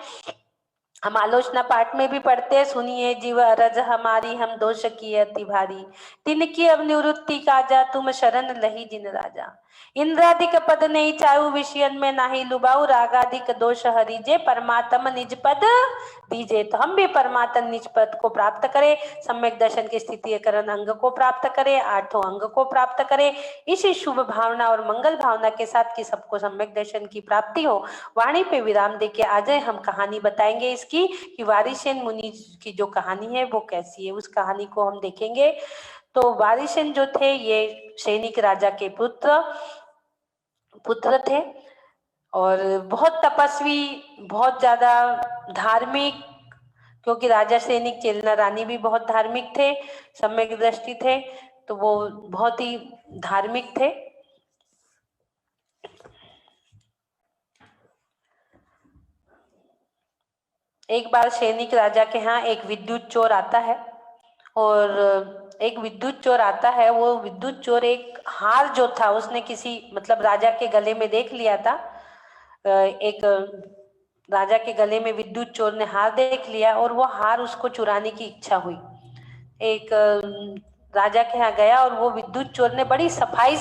हम आलोचना पाठ में भी पढ़ते हैं, सुनिए जीव अरज हमारी हम दोष की अति भारी, तिनकी अब निवृत्ति काजा तुम शरण लही जिन राजा। इंद्रादिक पद नहीं चाहू विषयन में नाही लुबाऊ, रागादिक दोष हरिजे परमात्म निज पद दीजे। तो हम भी परमात्म निज पद को प्राप्त करें, सम्यक दर्शन के स्थितिकरण अंग को प्राप्त करें, 8 अंग को प्राप्त करें, इसी शुभ भावना और मंगल भावना के साथ कि सबको सम्यक दर्शन की प्राप्ति हो। वाणी पे विराम देके आ जाए, हम कहानी बताएंगे इसकी कि वारिसेन मुनि की जो कहानी है वो कैसी है, उस कहानी को हम देखेंगे। तो वारिसेन जो थे ये सैनिक राजा के पुत्र थे, और बहुत तपस्वी, बहुत ज्यादा धार्मिक, क्योंकि राजा सैनिक चेलना रानी भी बहुत धार्मिक थे, सम्यक दृष्टि थे, तो वो बहुत ही धार्मिक थे। एक बार सैनिक राजा के यहाँ एक विद्युत चोर आता है, और एक विद्युत चोर आता है, वो विद्युत चोर एक हार जो था उसने किसी मतलब राजा के गले में देख लिया था। एक राजा के गले में विद्युत चोर ने हार देख लिया, और वो हार उसको चुराने की इच्छा हुई। एक राजा के यहाँ गया, और वो विद्युत चोर ने बड़ी सफाई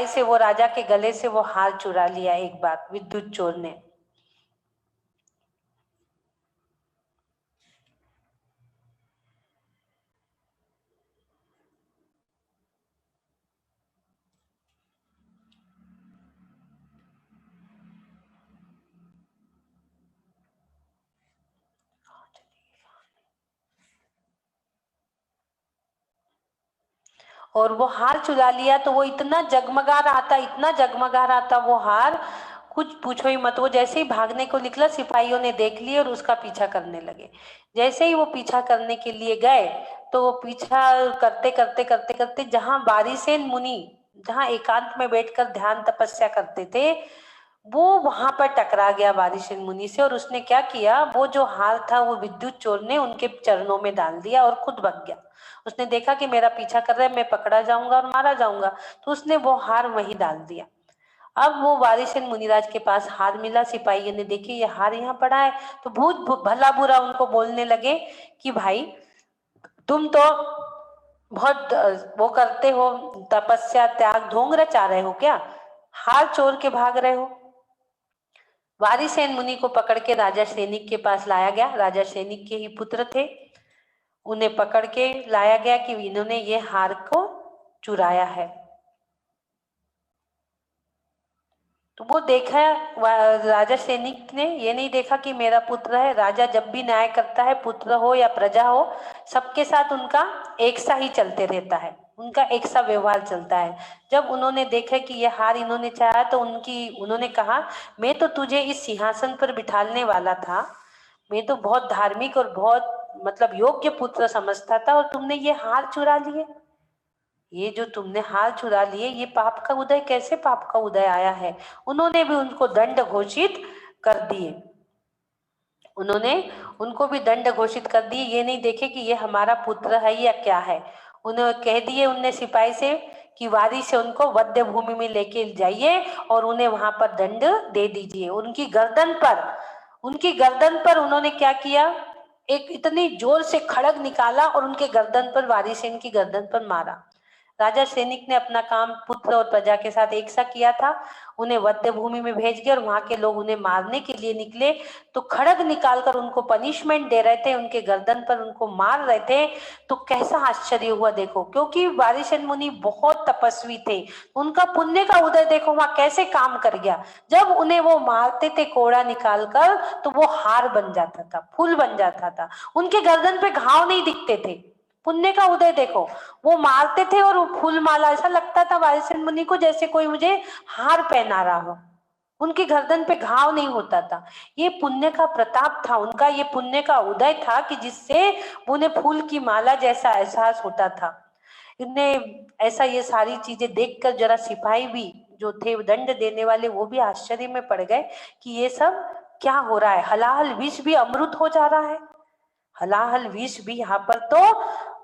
से वो राजा के गले से वो हार चुरा लिया एक बार विद्युत चोर ने। और वो हार चुरा लिया, तो वो इतना जगमगा रहा था वो हार, कुछ पूछो ही मत। वो जैसे ही भागने को निकला, सिपाहियों ने देख लिया और उसका पीछा करने लगे। जैसे ही वो पीछा करने के लिए गए, तो वो पीछा करते करते करते करते जहां वारिसेन मुनि जहां एकांत में बैठकर ध्यान तपस्या करते थे, वो वहां पर टकरा गया वारिसेन मुनि से, और उसने क्या किया, वो जो हार था वो विद्युत चोर ने उनके चरणों में डाल दिया और खुद भाग गया। उसने देखा कि मेरा पीछा कर रहा है, मैं पकड़ा जाऊंगा और मारा जाऊंगा, तो उसने वो हार वहीं डाल दिया। अब वो वारिसेन मुनिराज के पास हार मिला, सिपाहियों ने देखे ये हार यहाँ पड़ा है, तो भूत भला बुरा उनको बोलने लगे कि भाई तुम तो बहुत वो करते हो, तपस्या त्याग ढोंग रचा रहे हो क्या, हार चोर के भाग रहे हो। वारिसेन मुनि को पकड़ के राजा सैनिक के पास लाया गया। राजा सैनिक के ही पुत्र थे, उन्हें पकड़ के लाया गया कि इन्होंने ये हार को चुराया है। तो वो देखा, राजा सैनिक ने ये नहीं देखा कि मेरा पुत्र है। राजा जब भी न्याय करता है, पुत्र हो या प्रजा हो, सबके साथ उनका एक सा ही चलते रहता है, उनका एक सा व्यवहार चलता है। जब उन्होंने देखा कि ये हार इन्होंने चाहा, तो उन्होंने कहा मैं तो तुझे इस सिंहासन पर बिठालने वाला था, मैं तो बहुत धार्मिक और बहुत मतलब योग्य पुत्र समझता था, और तुमने ये हार चुरा लिए। ये जो तुमने हार चुरा लिए, ये पाप का उदय, कैसे पाप का उदय आया है। उन्होंने भी उनको दंड घोषित कर दिए, उन्होंने उनको भी दंड घोषित कर दिए। ये नहीं देखे कि ये हमारा पुत्र है या क्या है। उन्हें कह दिए उनने सिपाही से कि वारी से उनको वध्य भूमि में लेके जाइए और उन्हें वहां पर दंड दे दीजिए। उनकी गर्दन पर उन्होंने क्या किया, एक इतनी जोर से खड़ग निकाला और उनके गर्दन पर, वारिसेन की गर्दन पर मारा। राजा सैनिक ने अपना काम पुत्र और प्रजा के साथ एक सा किया था, उन्हें वध्य भूमि में भेज दिया और वहां के लोग उन्हें मारने के लिए निकले, तो खड़ग निकालकर उनको पनिशमेंट दे रहे थे, उनके गर्दन पर उनको मार रहे थे। तो कैसा आश्चर्य हुआ देखो, क्योंकि वारिसेन मुनि बहुत तपस्वी थे, उनका पुण्य का उदय देखो वहां कैसे काम कर गया। जब उन्हें वो मारते थे कोड़ा निकालकर, तो वो हार बन जाता था, फूल बन जाता था, उनके गर्दन पे घाव नहीं दिखते थे। पुण्य का उदय देखो, वो मारते थे और वो फूल माला, ऐसा लगता था वारिसेन मुनि को जैसे कोई मुझे हार पहना रहा हो, उनकी गर्दन पे घाव नहीं होता था। ये पुण्य का प्रताप था उनका, ये पुण्य का उदय था कि जिससे उन्हें फूल की माला जैसा एहसास होता था। इन्हें ऐसा ये सारी चीजें देखकर जरा सिपाही भी जो थे दंड देने वाले, वो भी आश्चर्य में पड़ गए कि ये सब क्या हो रहा है। हलाहल विष भी अमृत हो जा रहा है, हलाहल विष भी यहाँ पर तो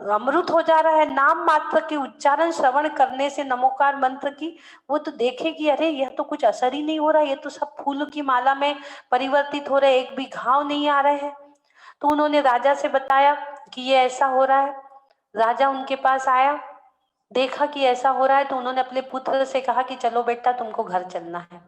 अमृत हो जा रहा है। नाम मात्र के उच्चारण श्रवण करने से, नमोकार मंत्र की, वो तो देखेगी अरे यह तो कुछ असर ही नहीं हो रहा, ये तो सब फूलों की माला में परिवर्तित हो रहे, एक भी घाव नहीं आ रहे हैं। तो उन्होंने राजा से बताया कि ये ऐसा हो रहा है। राजा उनके पास आया, देखा कि ऐसा हो रहा है, तो उन्होंने अपने पुत्र से कहा कि चलो बेटा तुमको घर चलना है।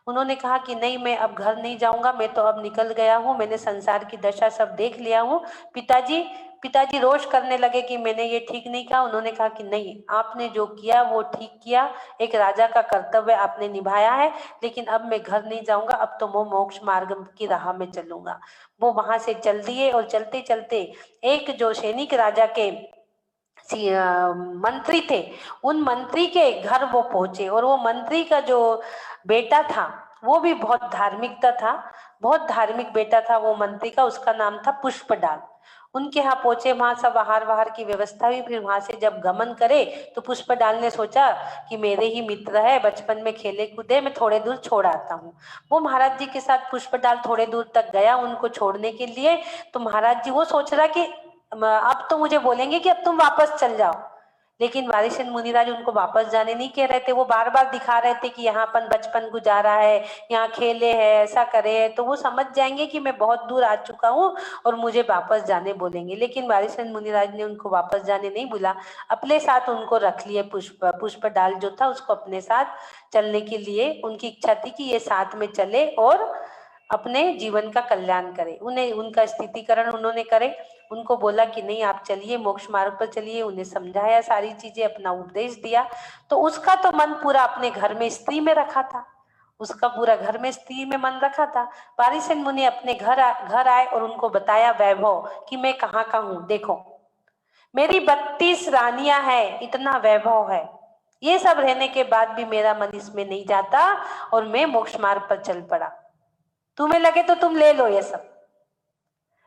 उन्होंने कहा कि नहीं, मैं अब घर नहीं जाऊंगा, मैं तो अब निकल गया हूँ, मैंने संसार की दशा सब देख लिया हूँ। पिताजी पिताजी रोष करने लगे कि मैंने ये ठीक नहीं कहा। उन्होंने कहा कि नहीं, आपने जो किया वो ठीक किया, एक राजा का कर्तव्य आपने निभाया है, लेकिन अब मैं घर नहीं जाऊंगा, अब तो मैं मोक्ष मार्ग की राह में चलूंगा। वो वहां से चल दिए और चलते चलते एक जो सैनिक राजा के मंत्री थे, उन मंत्री के घर वो पहुंचे, और वो मंत्री का जो बेटा था वो भी बहुत धार्मिकता था, बहुत धार्मिक बेटा था वो मंत्री का, उसका नाम था पुष्पडाल। उनके यहाँ पहुंचे, वहां सब आहार वाहार की व्यवस्था हुई। फिर वहां से जब गमन करे तो पुष्पडाल ने सोचा कि मेरे ही मित्र है, बचपन में खेले कूदे, मैं थोड़े दूर छोड़ आता हूँ। वो महाराज जी के साथ पुष्पडाल थोड़े दूर तक गया उनको छोड़ने के लिए। तो महाराज जी वो सोच रहा कि अब तो मुझे बोलेंगे कि अब तुम वापस चल जाओ, लेकिन वारिसेन मुनिराज उनको वापस जाने नहीं कह रहे थे। वो बार बार दिखा रहे थे कि यहाँ अपन बचपन गुजारा है, यहाँ खेले हैं, ऐसा करे है, तो वो समझ जाएंगे कि मैं बहुत दूर आ चुका हूँ और मुझे वापस जाने बोलेंगे। लेकिन वारिसेन मुनिराज ने उनको वापस जाने नहीं बोला, अपने साथ उनको रख लिए। पुष्पडाल जो था उसको अपने साथ चलने के लिए उनकी इच्छा थी कि ये साथ में चले और अपने जीवन का कल्याण करे। उन्हें उनका स्थितिकरण उन्होंने करे, उनको बोला कि नहीं आप चलिए, मोक्ष मार्ग पर चलिए, उन्हें समझाया सारी चीजें, अपना उपदेश दिया। तो उसका तो मन पूरा अपने घर में स्त्री में रखा था, उसका पूरा घर में स्त्री में मन रखा था। वारिसेन मुनि अपने घर आए और उनको बताया वैभव कि मैं कहाँ का हूँ, देखो मेरी 32 रानियां हैं, इतना वैभव है, ये सब रहने के बाद भी मेरा मन इसमें नहीं जाता और मैं मोक्ष मार्ग पर चल पड़ा। तुम्हें लगे तो तुम ले लो ये सब।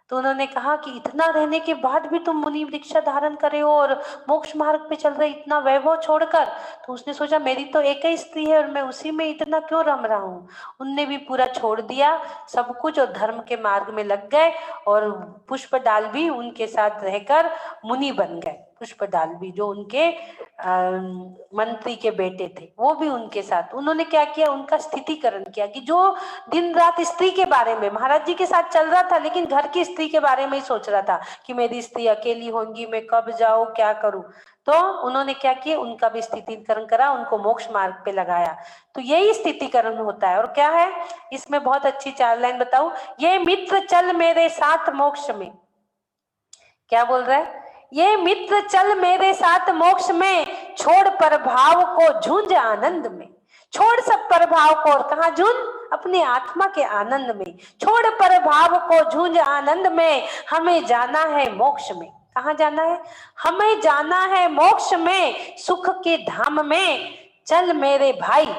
तो उन्होंने कहा कि इतना रहने के बाद भी तुम मुनि दीक्षा धारण करे हो और मोक्ष मार्ग पे चल रहे, इतना वैभव छोड़कर। तो उसने सोचा मेरी तो एक ही स्त्री है और मैं उसी में इतना क्यों रम रहा हूँ। उनने भी पूरा छोड़ दिया सब कुछ और धर्म के मार्ग में लग गए, और पुष्पडाल भी उनके साथ रहकर मुनि बन गए। पुष्पडाल भी जो उनके मंत्री के बेटे थे वो भी उनके साथ। उन्होंने क्या किया, उनका स्थितिकरण किया कि जो दिन रात स्त्री के बारे में महाराज जी के साथ चल रहा था, लेकिन घर की स्त्री के बारे में ही सोच रहा था कि मेरी स्त्री अकेली होंगी, मैं कब जाऊं, क्या करूं। तो उन्होंने क्या किया, उनका भी स्थितिकरण करा, उनको मोक्ष मार्ग पे लगाया। तो यही स्थितिकरण होता है। और क्या है इसमें, बहुत अच्छी 4 लाइन बताऊं। ये मित्र चल मेरे साथ मोक्ष में, क्या बोल रहा है, ये मित्र चल मेरे साथ मोक्ष में, छोड़ प्रभाव को झुंझ आनंद में। छोड़ सब प्रभाव को और कहा झुंझ, अपने आत्मा के आनंद में। छोड़ प्रभाव को झुंझ आनंद में, हमें जाना है मोक्ष में। कहाँ जाना है, हमें जाना है मोक्ष में, सुख के धाम में। चल मेरे भाई,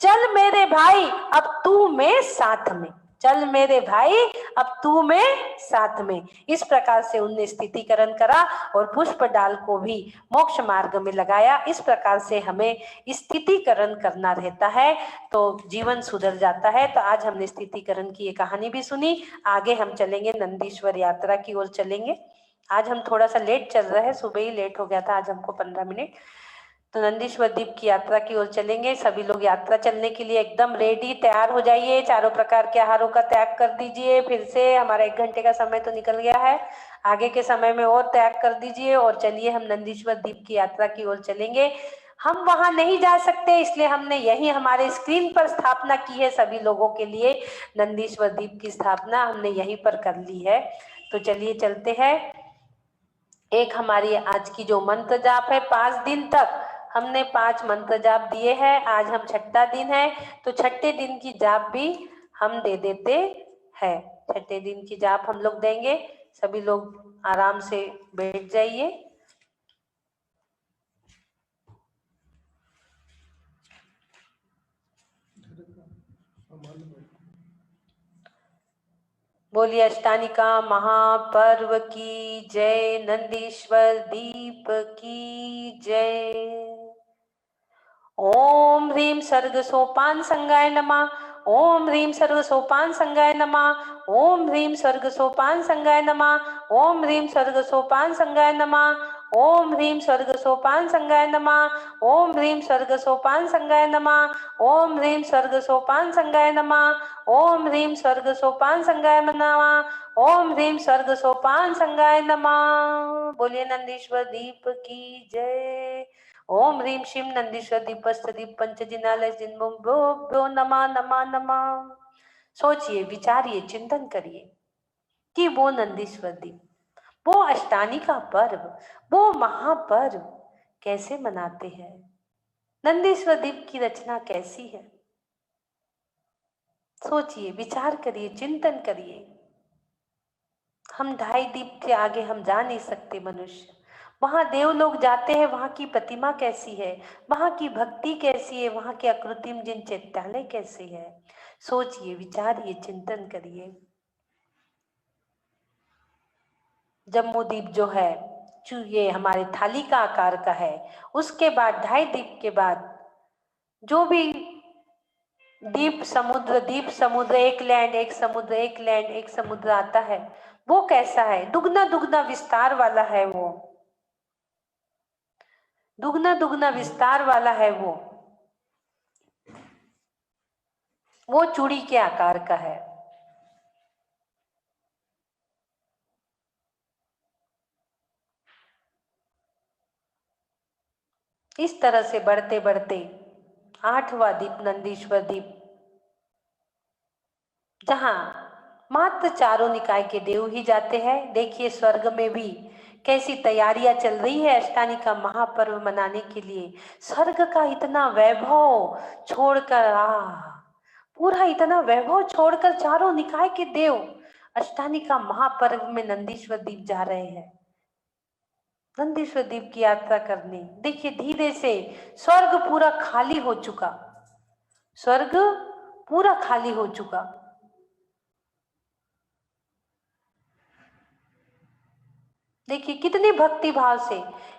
चल मेरे भाई अब तू मैं साथ में। चल मेरे भाई अब तू मैं साथ में। इस प्रकार से उनने स्थितिकरण करा और पुष्पडाल को भी मोक्ष मार्ग में लगाया। इस प्रकार से हमें स्थितिकरण करना रहता है तो जीवन सुधर जाता है। तो आज हमने स्थितिकरण की ये कहानी भी सुनी। आगे हम चलेंगे, नंदीश्वर यात्रा की ओर चलेंगे। आज हम थोड़ा सा लेट चल रहे हैं, सुबह ही लेट हो गया था आज हमको 15 मिनट। तो नंदीश्वर द्वीप की यात्रा की ओर चलेंगे। सभी लोग यात्रा चलने के लिए एकदम रेडी, तैयार हो जाइए। चारों प्रकार के आहारों का त्याग कर दीजिए। फिर से हमारा 1 घंटे का समय तो निकल गया है, आगे के समय में और त्याग कर दीजिए और चलिए हम नंदीश्वर द्वीप की यात्रा की ओर चलेंगे। हम वहां नहीं जा सकते, इसलिए हमने यही हमारे स्क्रीन पर स्थापना की है सभी लोगों के लिए। नंदीश्वर द्वीप की स्थापना हमने यहीं पर कर ली है। तो चलिए चलते हैं। एक हमारी आज की जो मंत्र जाप है, 5 दिन तक हमने 5 मंत्र जाप दिए हैं। आज हम 6ठा दिन है, तो 6ठे दिन की जाप भी हम दे देते हैं। 6ठे दिन की जाप हम लोग देंगे। सभी लोग आराम से बैठ जाइए। बोलिए अष्टानिका महापर्व की जय, नंदीश्वर दीप की जय। ओम ह्रीं सर्ग सोपान संगाय नमः। ओम ह्रीं सर्ग सोपान संगाय नमः। ओम ह्रीं सर्ग सोपान संगाय नमः। ओम ह्रीं सर्ग सोपान संगाय नमः। ओम ह्रीं सर्ग सोपान संगाय नमः। ओम ह्रीं सर्ग सोपान संगाय नमः। ओम ह्रीं सर्ग सोपान संगाय नमः। ओम ह्रीं सर्ग सोपान संगाय नमः। ओम ह्रीं सर्ग सोपान संगाय नमः। बोलिए नंदीश्वर दीप की जय। ओम ह्रीं श्रीं नंदीश्वर दीपस्थ दीप पंचजिनालय जिन्मो नमा नमा नमा। सोचिए, विचारिए, चिंतन करिए कि वो नंदीश्वर दीप, वो अष्टानी का पर्व, वो महापर्व कैसे मनाते हैं। नंदीश्वर दीप की रचना कैसी है, सोचिए, विचार करिए, चिंतन करिए। हम 2.5 दीप के आगे हम जा नहीं सकते मनुष्य। वहां देव लोग जाते हैं, वहां की प्रतिमा कैसी है, वहां की भक्ति कैसी है, वहां के अकृत्रिम जिन चैत्यालय कैसे है। सोचिए, विचारिए, चिंतन करिए। जम्बूद्वीप जो है, ये हमारे थाली का आकार का है। उसके बाद 2.5 दीप के बाद जो भी द्वीप समुद्र, एक लैंड एक समुद्र, एक लैंड एक समुद्र आता है, वो कैसा है, दुगना दुगना विस्तार वाला है। वो दुगना दुगना विस्तार वाला है। वो चूड़ी के आकार का है। इस तरह से बढ़ते बढ़ते 8वां द्वीप नंदीश्वर द्वीप, जहां मात्र चारों निकाय के देव ही जाते हैं। देखिए स्वर्ग में भी कैसी तैयारियां चल रही है अष्टानी का महापर्व मनाने के लिए। स्वर्ग का इतना वैभव छोड़कर, पूरा इतना वैभव छोड़कर चारों निकाय के देव अष्टानी का महापर्व में नंदीश्वर द्वीप जा रहे हैं, नंदीश्वर द्वीप की यात्रा करने। देखिए धीरे से स्वर्ग पूरा खाली हो चुका, स्वर्ग पूरा खाली हो चुका। देखिए कितने भक्ति भाव से,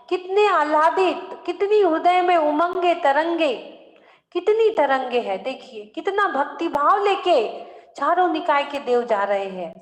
कितने आह्लादित, कितनी हृदय में उमंगे तरंगे, कितनी तरंगे है। देखिए कितना भक्ति भाव लेके चारों निकाय के देव जा रहे हैं।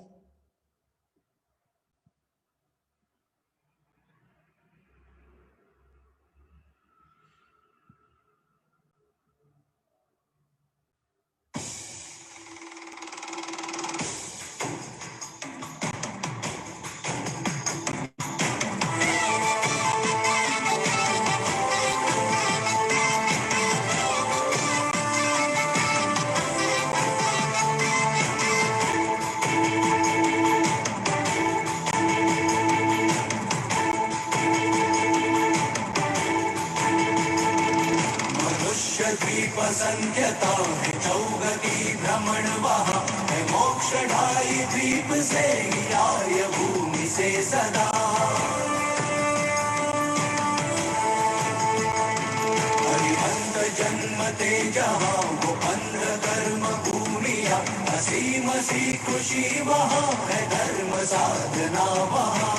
द्वीप संख्यता है चौगति भ्रमण वहाँ है मोक्ष ढाई द्वीप से आर्य भूमि से सदा। हरिहंत जन्मते जहाँ वो पंद्र कर्म भूमिया असीम सी खुशी वहाँ है धर्म साधना वहाँ।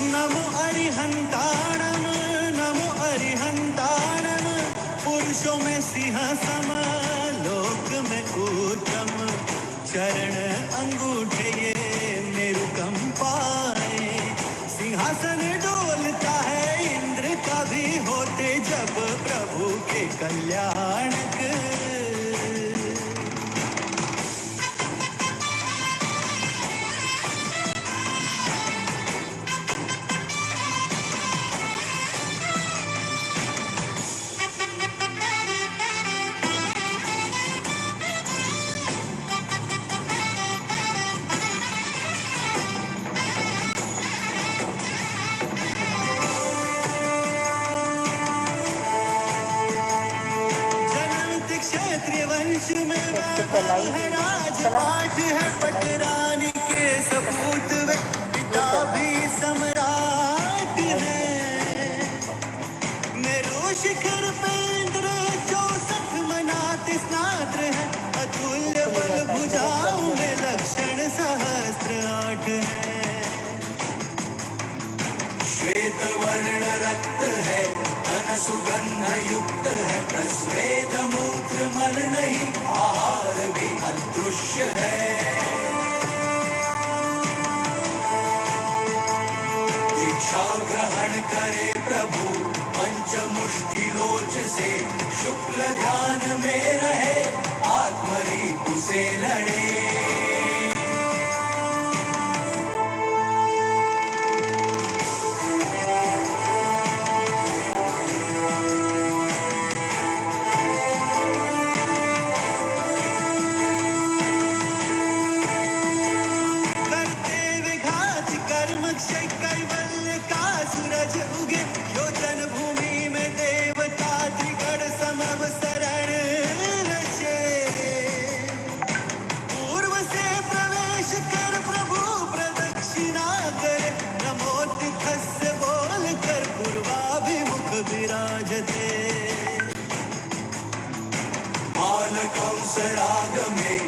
नमो अरिहंताणम पुरुषों में सिंह सम लोक में उत्तम चरण अंगूठे ये मेरु कंपाए। सिंहासन डोलता है इंद्र का भी होते जब प्रभु के कल्याणक। क्षत्रिय वंश में है राजपाट है पटरानी के सपूत वे पिता भी सम्राट है। मेरु शिखर पे इंद्र 64 मनाते स्नात्र है अतुल्य बल भुजाओं में लक्षण सहस्त्र 8 है। श्वेत वर्ण रक्त है धन सुगंध युक्त है प्रस्वेद मूत्र मल नहीं आहार भी अदृश्य है। दीक्षा ग्रहण करे प्रभु पंचमुष्टि लोच से शुक्ल ध्यान में रहे आत्मरीपु से लड़े। कैवल्य का सूरज उगे योजन भूमि में देवता त्रिगण समव शरण रचे। पूर्व से प्रवेश कर प्रभु प्रदक्षिणा करे नमोतिथस्य बोल कर पूर्वाभिमुख विराजते। बालकंस राग में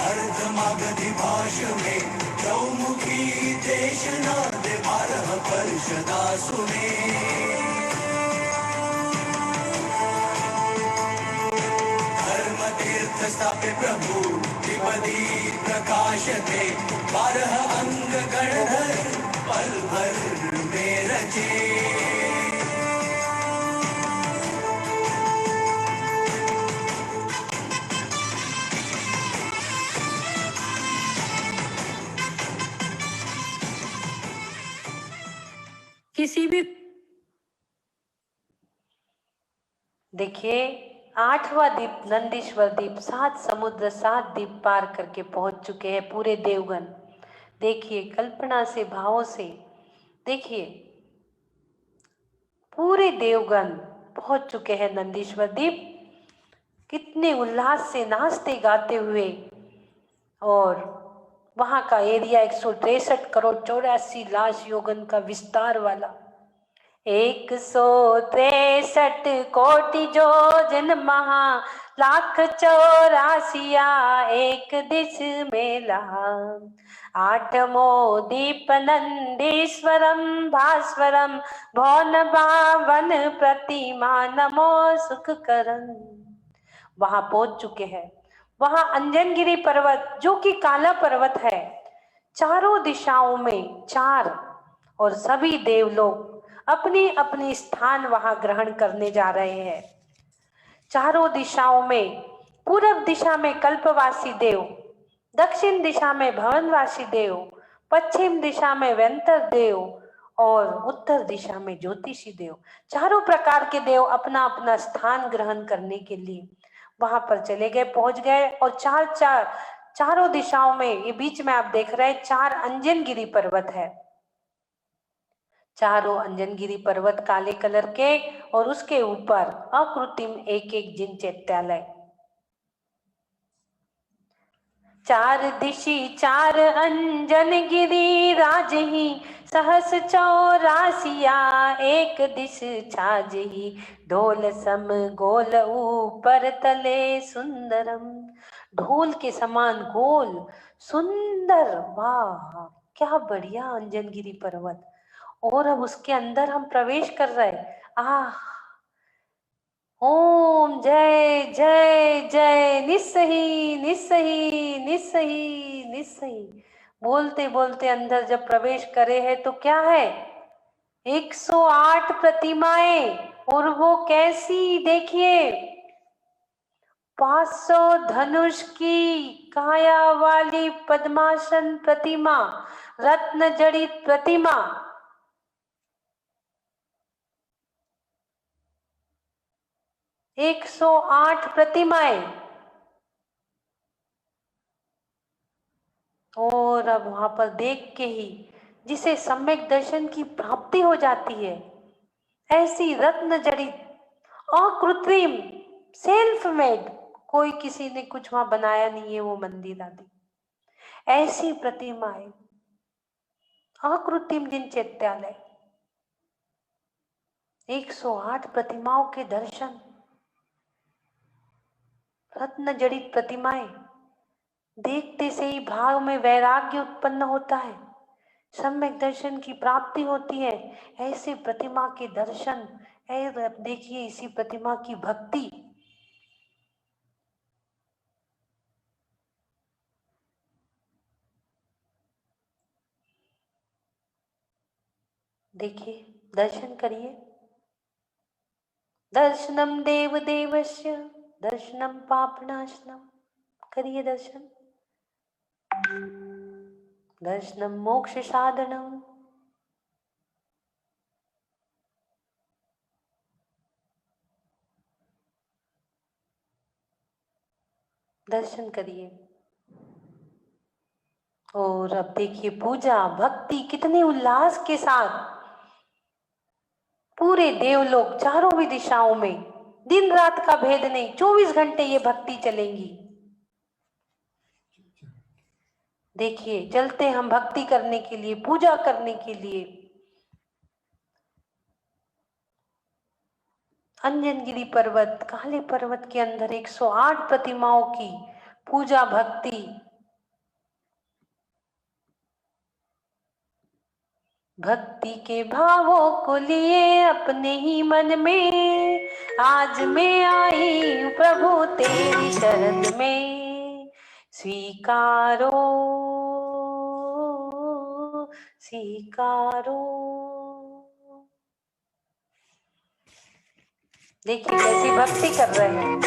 अर्धमागधी भाष में चौमुखी देशना दे 12 परिषदा सुने। धर्म तीर्थ स्थापे प्रभु त्रिपदी प्रकाश दे 12 अंग गणधर पल भर में रचे। किसी भी देखिए 8वां द्वीप नंदीश्वर द्वीप 7 समुद्र 7 द्वीप पार करके पहुंच चुके हैं पूरे देवगण। देखिए कल्पना से भावों से देखिए पूरे देवगण पहुंच चुके हैं नंदीश्वर द्वीप। कितने उल्लास से नाचते गाते हुए, और वहां का एरिया 163 करोड़ 84 लाख योगन का विस्तार वाला 163 कोटि योजन महा लाख 84 एक दिश मेला, आठमो दीप नंदीश्वरम भास्वरम भौन भावन प्रतिमा नमो सुख करन। वहां पहुंच चुके हैं। वहां अंजनगिरी पर्वत जो कि काला पर्वत है, चारों दिशाओं में चार, और सभी देवलोग अपनी अपनी स्थान वहां ग्रहण करने जा रहे हैं। चारों दिशाओं में, पूर्व दिशा में कल्पवासी देव, दक्षिण दिशा में भवनवासी देव, पश्चिम दिशा में वेंतर देव और उत्तर दिशा में ज्योतिषी देव, चारों प्रकार के देव अपना अपना स्थान ग्रहण करने के लिए वहां पर चले गए, पहुंच गए। और चारों दिशाओं में, ये बीच में आप देख रहे हैं, 4 अंजनगिरी पर्वत है। चारों अंजनगिरी पर्वत काले कलर के, और उसके ऊपर अकृत्रिम एक एक जिन चैत्यालय। 4 दिशि 4 अंजनगिरी राजही, सहस 84 एक दिश छाजही, ढोल सम गोल ऊपर तले सुंदरम। ढोल के समान गोल सुंदर, वाह क्या बढ़िया अंजनगिरी पर्वत। और अब उसके अंदर हम प्रवेश कर रहे हैं। ओम जय जय जय निस्सही निस्सही निस्सही निस्सही बोलते बोलते अंदर जब प्रवेश करे हैं तो क्या है, 108 प्रतिमाएं। और वो कैसी, देखिए, 500 धनुष की काया वाली पद्मासन प्रतिमा, रत्न जड़ित प्रतिमा, 108 प्रतिमाएं। और अब वहां पर देख के ही जिसे सम्यक दर्शन की प्राप्ति हो जाती है, ऐसी रत्न जड़ित अकृत्रिम सेल्फ मेड, कोई किसी ने कुछ वहां बनाया नहीं है वो मंदिर आदि, ऐसी प्रतिमाएं, अकृत्रिम जिन चैत्यालय, 108 प्रतिमाओं के दर्शन, रत्न जड़ित प्रतिमाएं देखते से ही भाव में वैराग्य उत्पन्न होता है, सम्यक दर्शन की प्राप्ति होती है। ऐसे प्रतिमा के दर्शन, देखिए इसी प्रतिमा की भक्ति, देखिए, दर्शन करिए। दर्शनम देव देवस्य दर्शनम पापनाशनम, करिए दर्शन। दर्शनम मोक्ष साधनम, दर्शन करिए। और अब देखिए पूजा भक्ति कितने उल्लास के साथ पूरे देवलोक चारों भी दिशाओं में, दिन रात का भेद नहीं, 24 घंटे ये भक्ति चलेंगी। देखिए चलते हम भक्ति करने के लिए, पूजा करने के लिए। अंजनगिरी पर्वत, काले पर्वत के अंदर 108 प्रतिमाओं की पूजा भक्ति, भक्ति के भावों को लिए अपने ही मन में, आज मैं आई हूँ प्रभु तेरी शरण में, स्वीकारो स्वीकारो। देखिए कैसी भक्ति कर रहे हैं।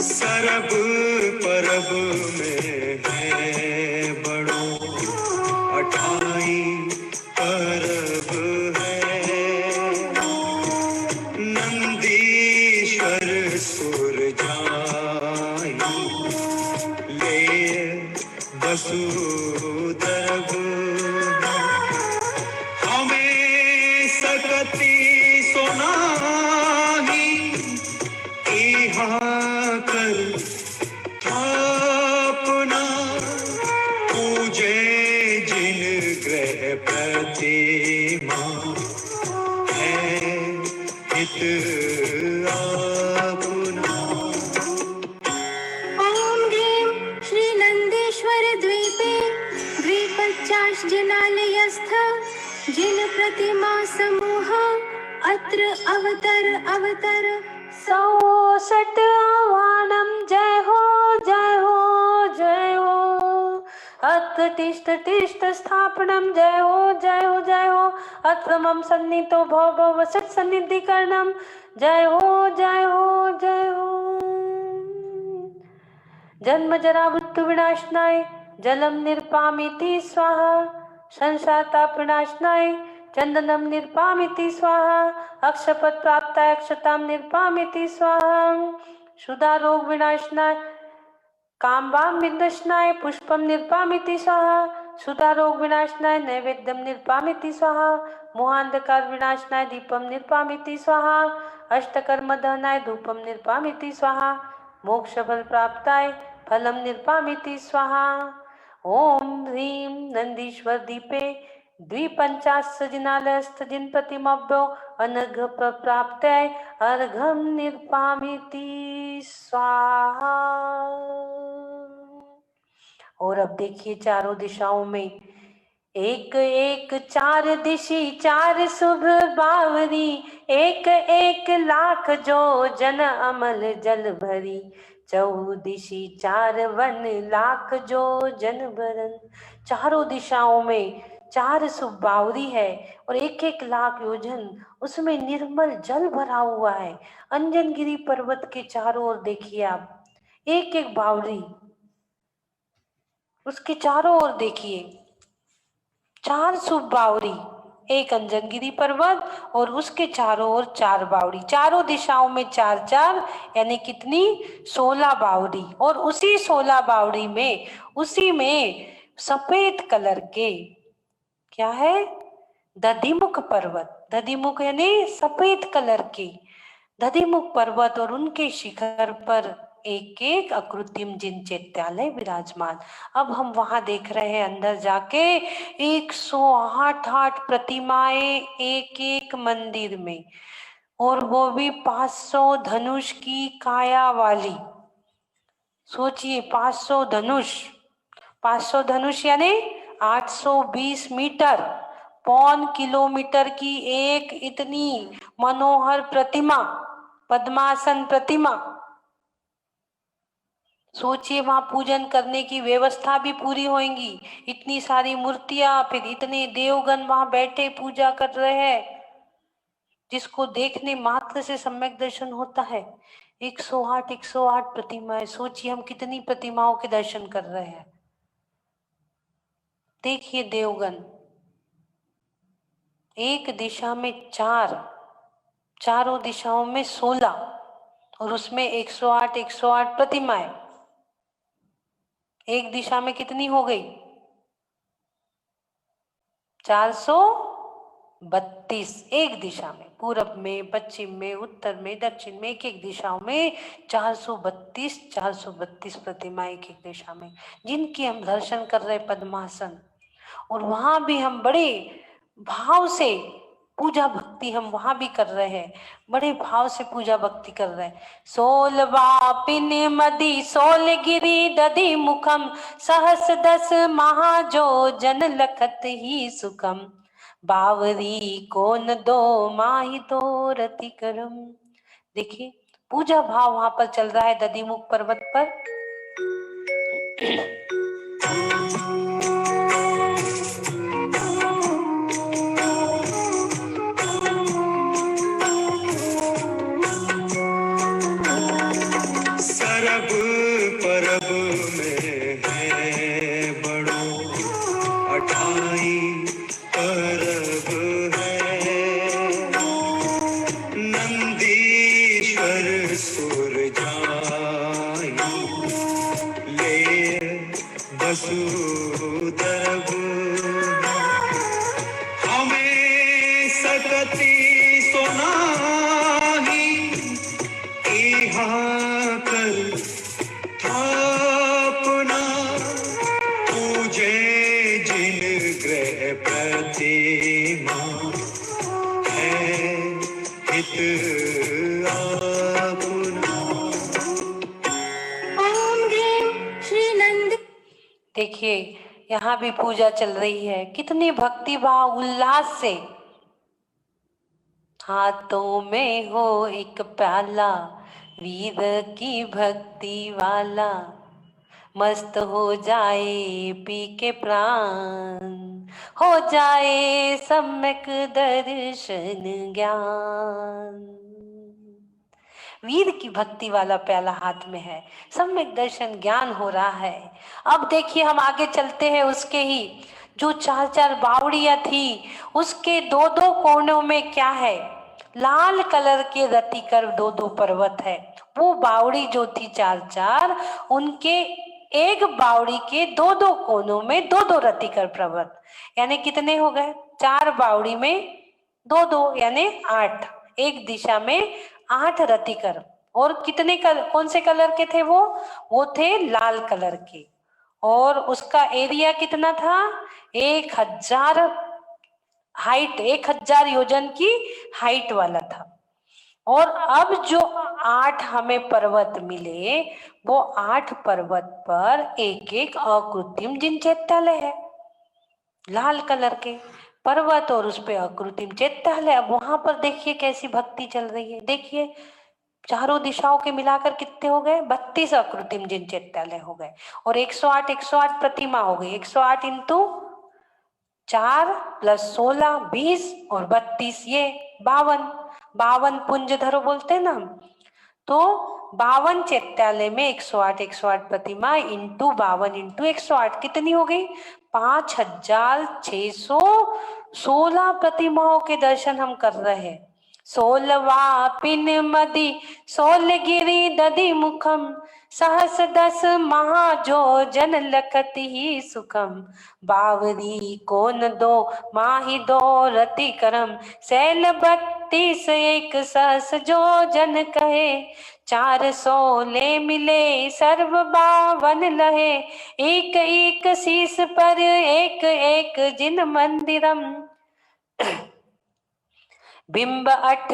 सरब परब में है बड़ो, अठाई परब है, नंदीश्वर सुर जाई ले वसुधरब, हमें सकती सोनाही इहाँ कर स्थापना, पूजे जिन ग्रह प्रति हित आपना। ॐ ह्रीं श्रीनन्देश्वर द्वीपे द्विपञ्चाशजनालयस्थ जिनप्रतिमा समूह अत्र अवतर सौषट आह्वानं जय हो जय हो जय हो। अत्र तिष्ठ तिष्ठ स्थापनं जय हो जय हो जय हो। अत्र मम सन्निधो भव भव सत्सन्निधिकरणं जय हो जय हो जय हो। जन्म जरा मृत्यु विनाशनाय जलम निर्पामिति स्वाहा। संसारताप विनाशनाय चंदनम निर्पामिति स्वाहा। अक्षपद प्राप्ताय अक्षताम निर्पामिति स्वाहा। क्षुधा रोग विनाशनाय कामवाम विनाशनाय पुष्पम निर्पामिति स्वाहा। क्षुधा रोग विनाशनाय नैवेद्यम निर्पामिति स्वाहा। मोहांधकार विनाशनाय दीपम निर्पामिति स्वाहा। अष्टकर्म दहनाय धूपम निर्पामिति स्वाहा। मोक्ष फल प्राप्ताय फलम निर्पामिति स्वाहा। ओम ह्रीं नंदीश्वर दीपे द्विपञ्चाशजनालयस्थ जिन प्रतिमभ्यो अनर्घ प्राप्ताय अर्घम निर्पामिति स्वाहा। और अब देखिए चारों दिशाओं में एक एक चार दिशी चार शुभ बावरी। एक एक लाख जो जन अमल जल भरी। चौदिशी चार वन लाख जो जन भरन। चारों दिशाओं में चार शुभ बावरी है और एक एक लाख योजन उसमें निर्मल जल भरा हुआ है। अंजनगिरी पर्वत के चारों ओर देखिए आप, एक एक बावरी उसके चारों ओर देखिए, चार शुभ बावरी, एक अंजनगिरी पर्वत और उसके चारों ओर चार बावड़ी। चारों दिशाओं में चार चार यानी कितनी 16 बावड़ी। और उसी 16 बावड़ी में उसी में सफेद कलर के क्या है दधिमुख पर्वत। दधिमुख यानी सफेद कलर के दधिमुख पर्वत और उनके शिखर पर एक एक अकृत्रिम जिन चैत्यालय विराजमान। अब हम वहां देख रहे हैं अंदर जाके 108 प्रतिमाएं एक एक मंदिर में, और वो भी 500 धनुष की काया वाली। सोचिए 500 धनुष, 500 धनुष यानी 820 मीटर, 1.25 किलोमीटर की एक इतनी मनोहर प्रतिमा, पद्मासन प्रतिमा। सोचिए वहां पूजन करने की व्यवस्था भी पूरी होंगी। इतनी सारी मूर्तियां, फिर इतने देवगण वहां बैठे पूजा कर रहे हैं, जिसको देखने मात्र से सम्यक दर्शन होता है। 108 प्रतिमाएं। सोचिए हम कितनी प्रतिमाओं के दर्शन कर रहे हैं। देखिए देवगण एक दिशा में 4, चारों दिशाओं में 16 और उसमें 108 प्रतिमाएं। एक दिशा में कितनी हो गई 432। एक दिशा में, पूरब में, पश्चिम में, उत्तर में, दक्षिण में, एक एक दिशाओं में 432 प्रतिमा एक एक दिशा में, जिनकी हम दर्शन कर रहे पद्मासन। और वहां भी हम बड़े भाव से पूजा भक्ति हम वहां भी कर रहे हैं, बड़े भाव से पूजा भक्ति कर रहे हैं। 16 पिन मदी सोलगिरी दधि मुखम सहस दस महाजो जन लखत ही सुखम बावरी कोन दो माही दो रति करम। देखिए पूजा भाव वहां पर चल रहा है दधिमुख पर्वत पर। सरब परब में है बड़ो 28 परब है। नंदीश्वर सुर जाई ले वसुधरब। हमें सकती सोनाही यहाँ कर थापना। पूजे जिन ग्रह प्रतिमा है हित आपुना। ॐ ह्रीं श्रीनन्द। देखिए यहाँ भी पूजा चल रही है, कितनी भक्ति भाव उल्लास से। हाथों में हो एक प्याला, वीर की भक्ति वाला, मस्त हो जाए पी के प्राण, हो जाए सम्यक दर्शन ज्ञान। वीर की भक्ति वाला प्याला हाथ में है, सम्यक दर्शन ज्ञान हो रहा है। अब देखिए हम आगे चलते हैं, उसके ही जो चार चार बावड़ियां थी उसके दो दो कोनों में क्या है, लाल कलर के रतिकर दो दो पर्वत है। वो बावड़ी जो थी चार चार, उनके एक बावड़ी के दो दो कोनों में दो दो रतिकर पर्वत, यानी कितने हो गए, चार बावड़ी में दो दो यानी 8, एक दिशा में 8 रतिकर। और कितने कौन से कलर के थे वो थे लाल कलर के। और उसका एरिया कितना था, 1000 हाइट, 1000 योजन की हाइट वाला था। और अब जो 8 हमें पर्वत मिले, वो 8 पर्वत पर एक एक अकृत्रिम जिनचैत्यालय है, लाल कलर के पर्वत और उस पे अकृत्रिम चैत्यालय। अब वहां पर देखिए कैसी भक्ति चल रही है। देखिए चारों दिशाओं के मिलाकर कितने हो गए, 32 अकृत्रिम जिनचैत्यालय हो गए। और 108 प्रतिमा हो गई। 108 इंटू 4 प्लस 16 20 और 32 ये 52 पुंजधर बोलते हैं ना हम। तो 52 चैत्यालय में 108 प्रतिमा इंटू 52 इंटू 108 कितनी हो गई, 5616 प्रतिमाओं के दर्शन हम कर रहे हैं। 16वां पिन मदि 16 गिरी दधि मुखम, सहस 10 महाजोजन लखत ही सुखम, बावरी कोन दो माही दो रति करम, शैल 32 एक सहस जोजन कहे, 400 ले मिले सर्व 52 लहे, एक एक शीस पर एक एक जिन मंदिरम, बिंब 8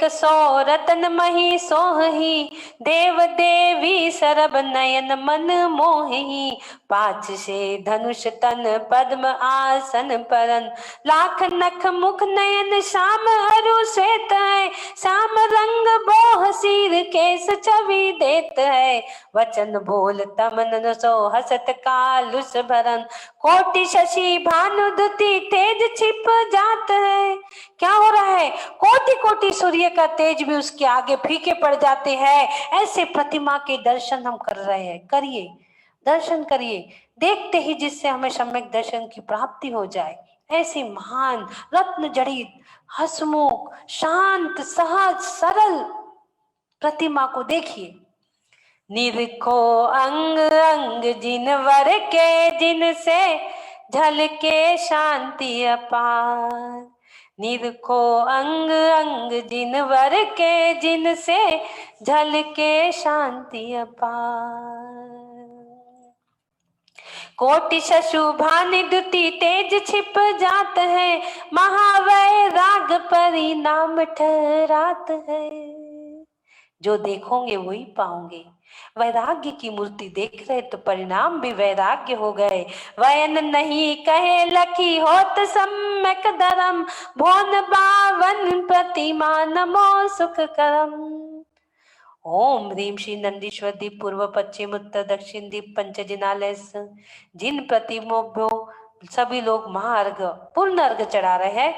100 रतन मही सोही, देव देवी सरब नयन मन मोही, 5 से धनुष तन पद्म आसन परन, लाख नख मुख नयन श्याम अरु श्वेत है, श्याम रंग बोह सिर केस छवि देत है, वचन बोल तमन सो हसत कालुष भरन, कोटि शशि भानु दुति तेज छिप जात है। क्या हो रहा है, कोटि कोटि सूर्य का तेज भी उसके आगे फीके पड़ जाते हैं। ऐसे प्रतिमा के दर्शन हम कर रहे हैं। करिए, दर्शन करिए, देखते ही जिससे हमें सम्यक दर्शन की प्राप्ति हो जाए। ऐसी महान रत्न जड़ित हसमुख शांत सहज सरल प्रतिमा को देखिए। निरखो अंग अंग जिनवर के, जिनसे झलके शांति अपार, निरखो अंग अंग जिनवर के, जिनसे झलके शांति अपार, कोटि शशुभानि दुति तेज छिप जात है, महावैराग परिणाम ठहरात है। जो देखोगे वही पाओगे। वैराग्य की मूर्ति देख रहे तो परिणाम भी वैराग्य हो गए। वयन नहीं कहे लखी होत सम्यक धरम, भोन 52 प्रतिमा नमो सुख करम। ओम ह्रीम श्री नंदीश्वर दीप पूर्व पश्चिम उत्तर दक्षिण दीप पंच जिनालय, जिन प्रतिमों सभी लोग महाअर्घ पूर्ण अर्घ चढ़ा रहे हैं।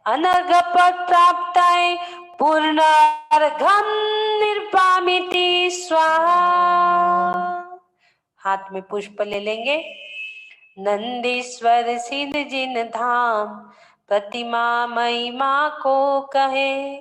अनर्घ पद प्राप्त पूर्ण अर्घम निर्पामिति स्वाहा। हाथ में पुष्प ले लेंगे। नंदीश्वर सिन जिन धाम, प्रतिमा महिमा को कहे,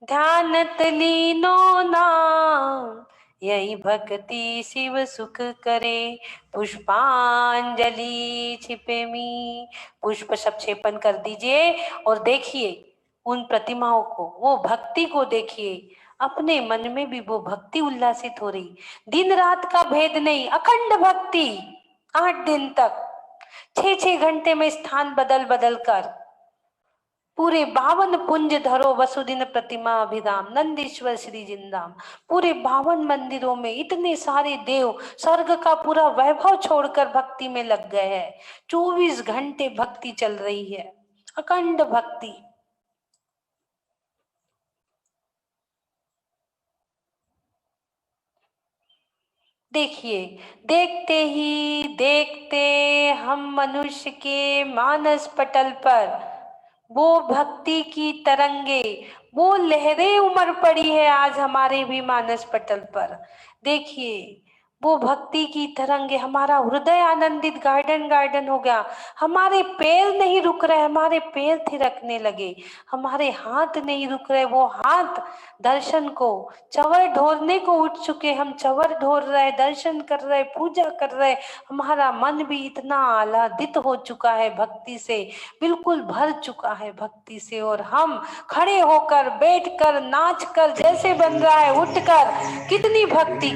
ध्यानत लीनो नाम, यही भक्ति शिव सुख करे। पुष्पांजलि छिपे मी, पुष्प सब क्षेपण कर दीजिए और देखिए उन प्रतिमाओं को, वो भक्ति को देखिए। अपने मन में भी वो भक्ति उल्लासित हो रही। दिन रात का भेद नहीं, अखंड भक्ति 8 दिन तक 6-6 घंटे में स्थान बदल बदल कर पूरे 52 पुंज धरो वसुदिन प्रतिमा अभिधाम, नंदीश्वर श्री जिंदाम। पूरे 52 मंदिरों में इतने सारे देव स्वर्ग का पूरा वैभव छोड़कर भक्ति में लग गए हैं। 24 घंटे भक्ति चल रही है, अखंड भक्ति। देखिए, देखते ही देखते हम मनुष्य के मानस पटल पर वो भक्ति की तरंगे, वो लहरें उमड़ पड़ी है आज हमारे भी मानस पटल पर। देखिए, वो भक्ति की तरंगे, हमारा हृदय आनंदित गार्डन गार्डन हो गया। हमारे पैर नहीं रुक रहे, हमारे पैर थिरकने लगे, हमारे हाथ नहीं रुक रहे, वो हाथ दर्शन को, चवर ढोरने को उठ चुके। हम चवर ढोर रहे, दर्शन कर रहे, पूजा कर रहे। हमारा मन भी इतना आह्लादित हो चुका है भक्ति से, बिल्कुल भर चुका है भक्ति से। और हम खड़े होकर, बैठकर, नाचकर, जैसे बन रहा है उठकर, कितनी भक्ति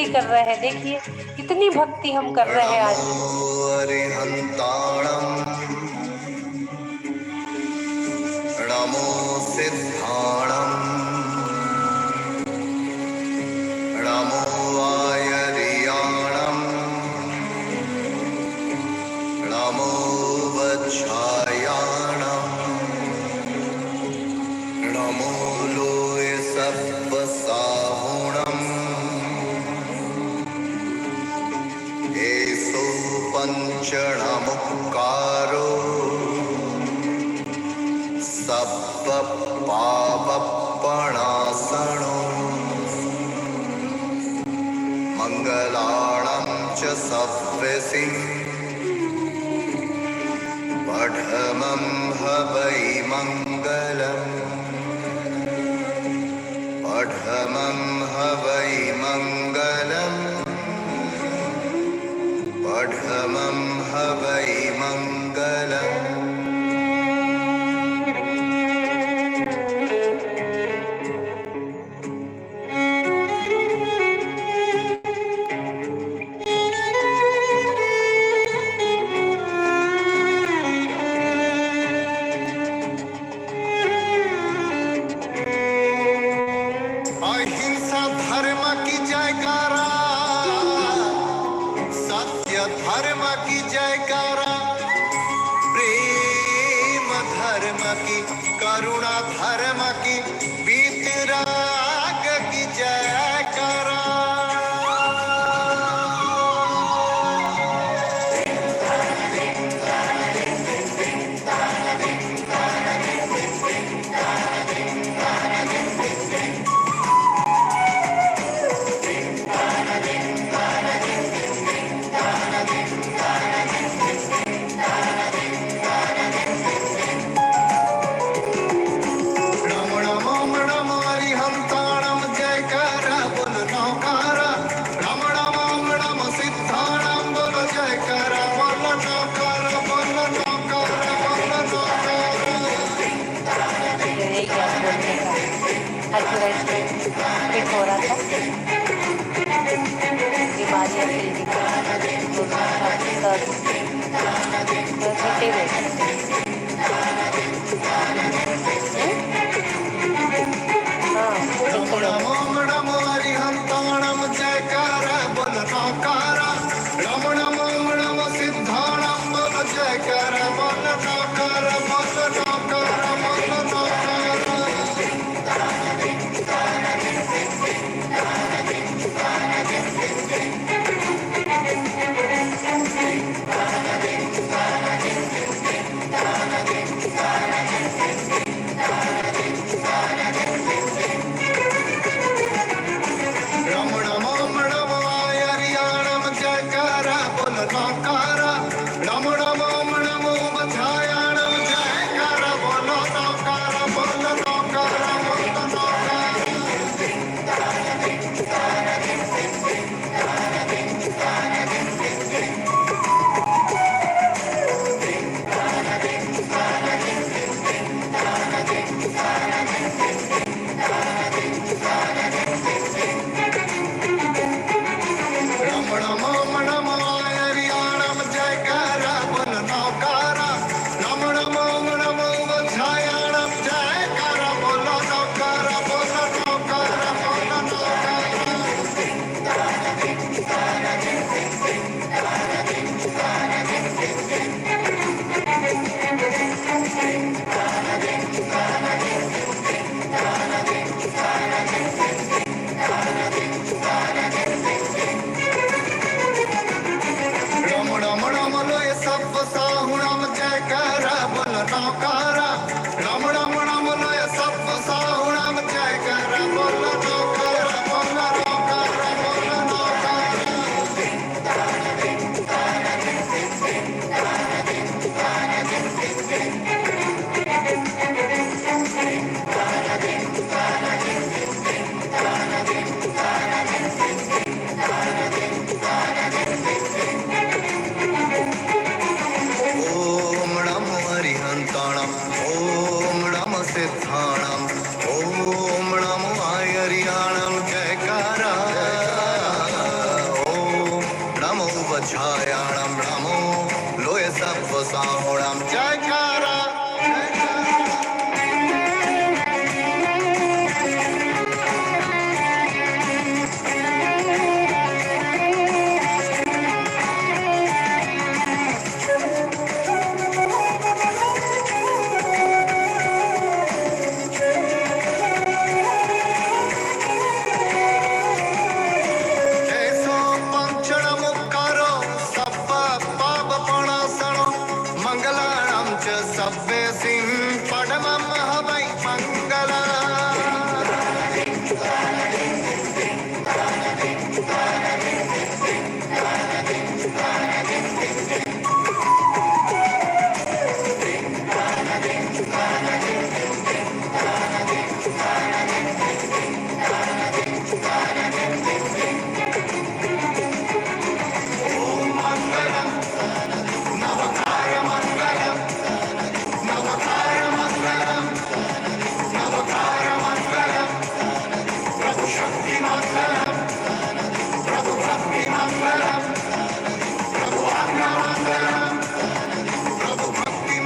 कर रहे हैं। देखिए, कितनी भक्ति हम कर रहे हैं आज। नमो सिद्धाणं नमो वायरियाणं नमो वच्छायाणं नमो लोय सप्पसाहुणम् एसो पंचणमुक्कारो सप्पपावप्पणासनो मंगलाणं च सव्यसिं पठमं हवै मंगलम् पठमं हवै मंगलम् पठमं हवै मंगलम्। अहिंसा धर्म की जयकारा, सत्य धर्म की जयकारा, प्रेम धर्म की, करुणा धर्म की, वीतराग की जयकारा। फिट हो रहा था, बीमारियाँ ॐ नमो हरिहन्ताणम् ॐ नमः सिद्धाणम् ॐ नमो आयर्याणं जयकारा ॐ नमो वज्रायाणं नमो लोय सप्तसाहोणं जयकारा जैसो पंचणमुक्कारो सप्प पापपणासनो मङ्गलाणां च सव्येसिं पडमं हवै मङ्गला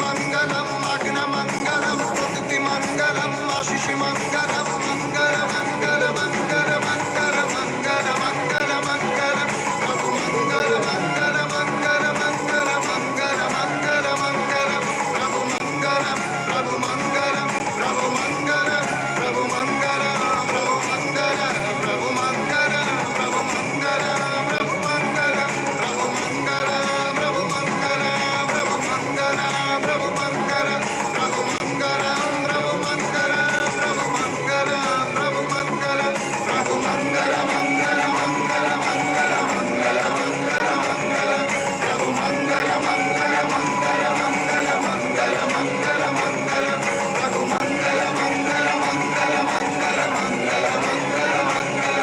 मंगलम अग्न मंगलम स्तुति मंगलम आशीष मंगलम मंगल मंगल मंगल मंगल मंगल मंगल मंगल प्रभु मंगल मंगल मंगल मंगल मंगल मंगल मंगल प्रभु मंगल प्रभु मंगल प्रभु मंगल प्रभु मंगल प्रभु मंगल प्रभु मंगल प्रभु मंगल प्रभु मंगल प्रभु मंगल प्रभु मंगल प्रभु मंगल प्रभु मंगल प्रभु मंगल प्रभु मंगल प्रभु मंगल प्रभु मंगल प्रभु मंगल मंगल मंगल मंगल मंगल मंगल मंगल प्रभु मंगल मंगल मंगल मंगल मंगल मंगल मंगल प्रभु मंगल मंगल मंगल मंगल मंगल मंगल मंगल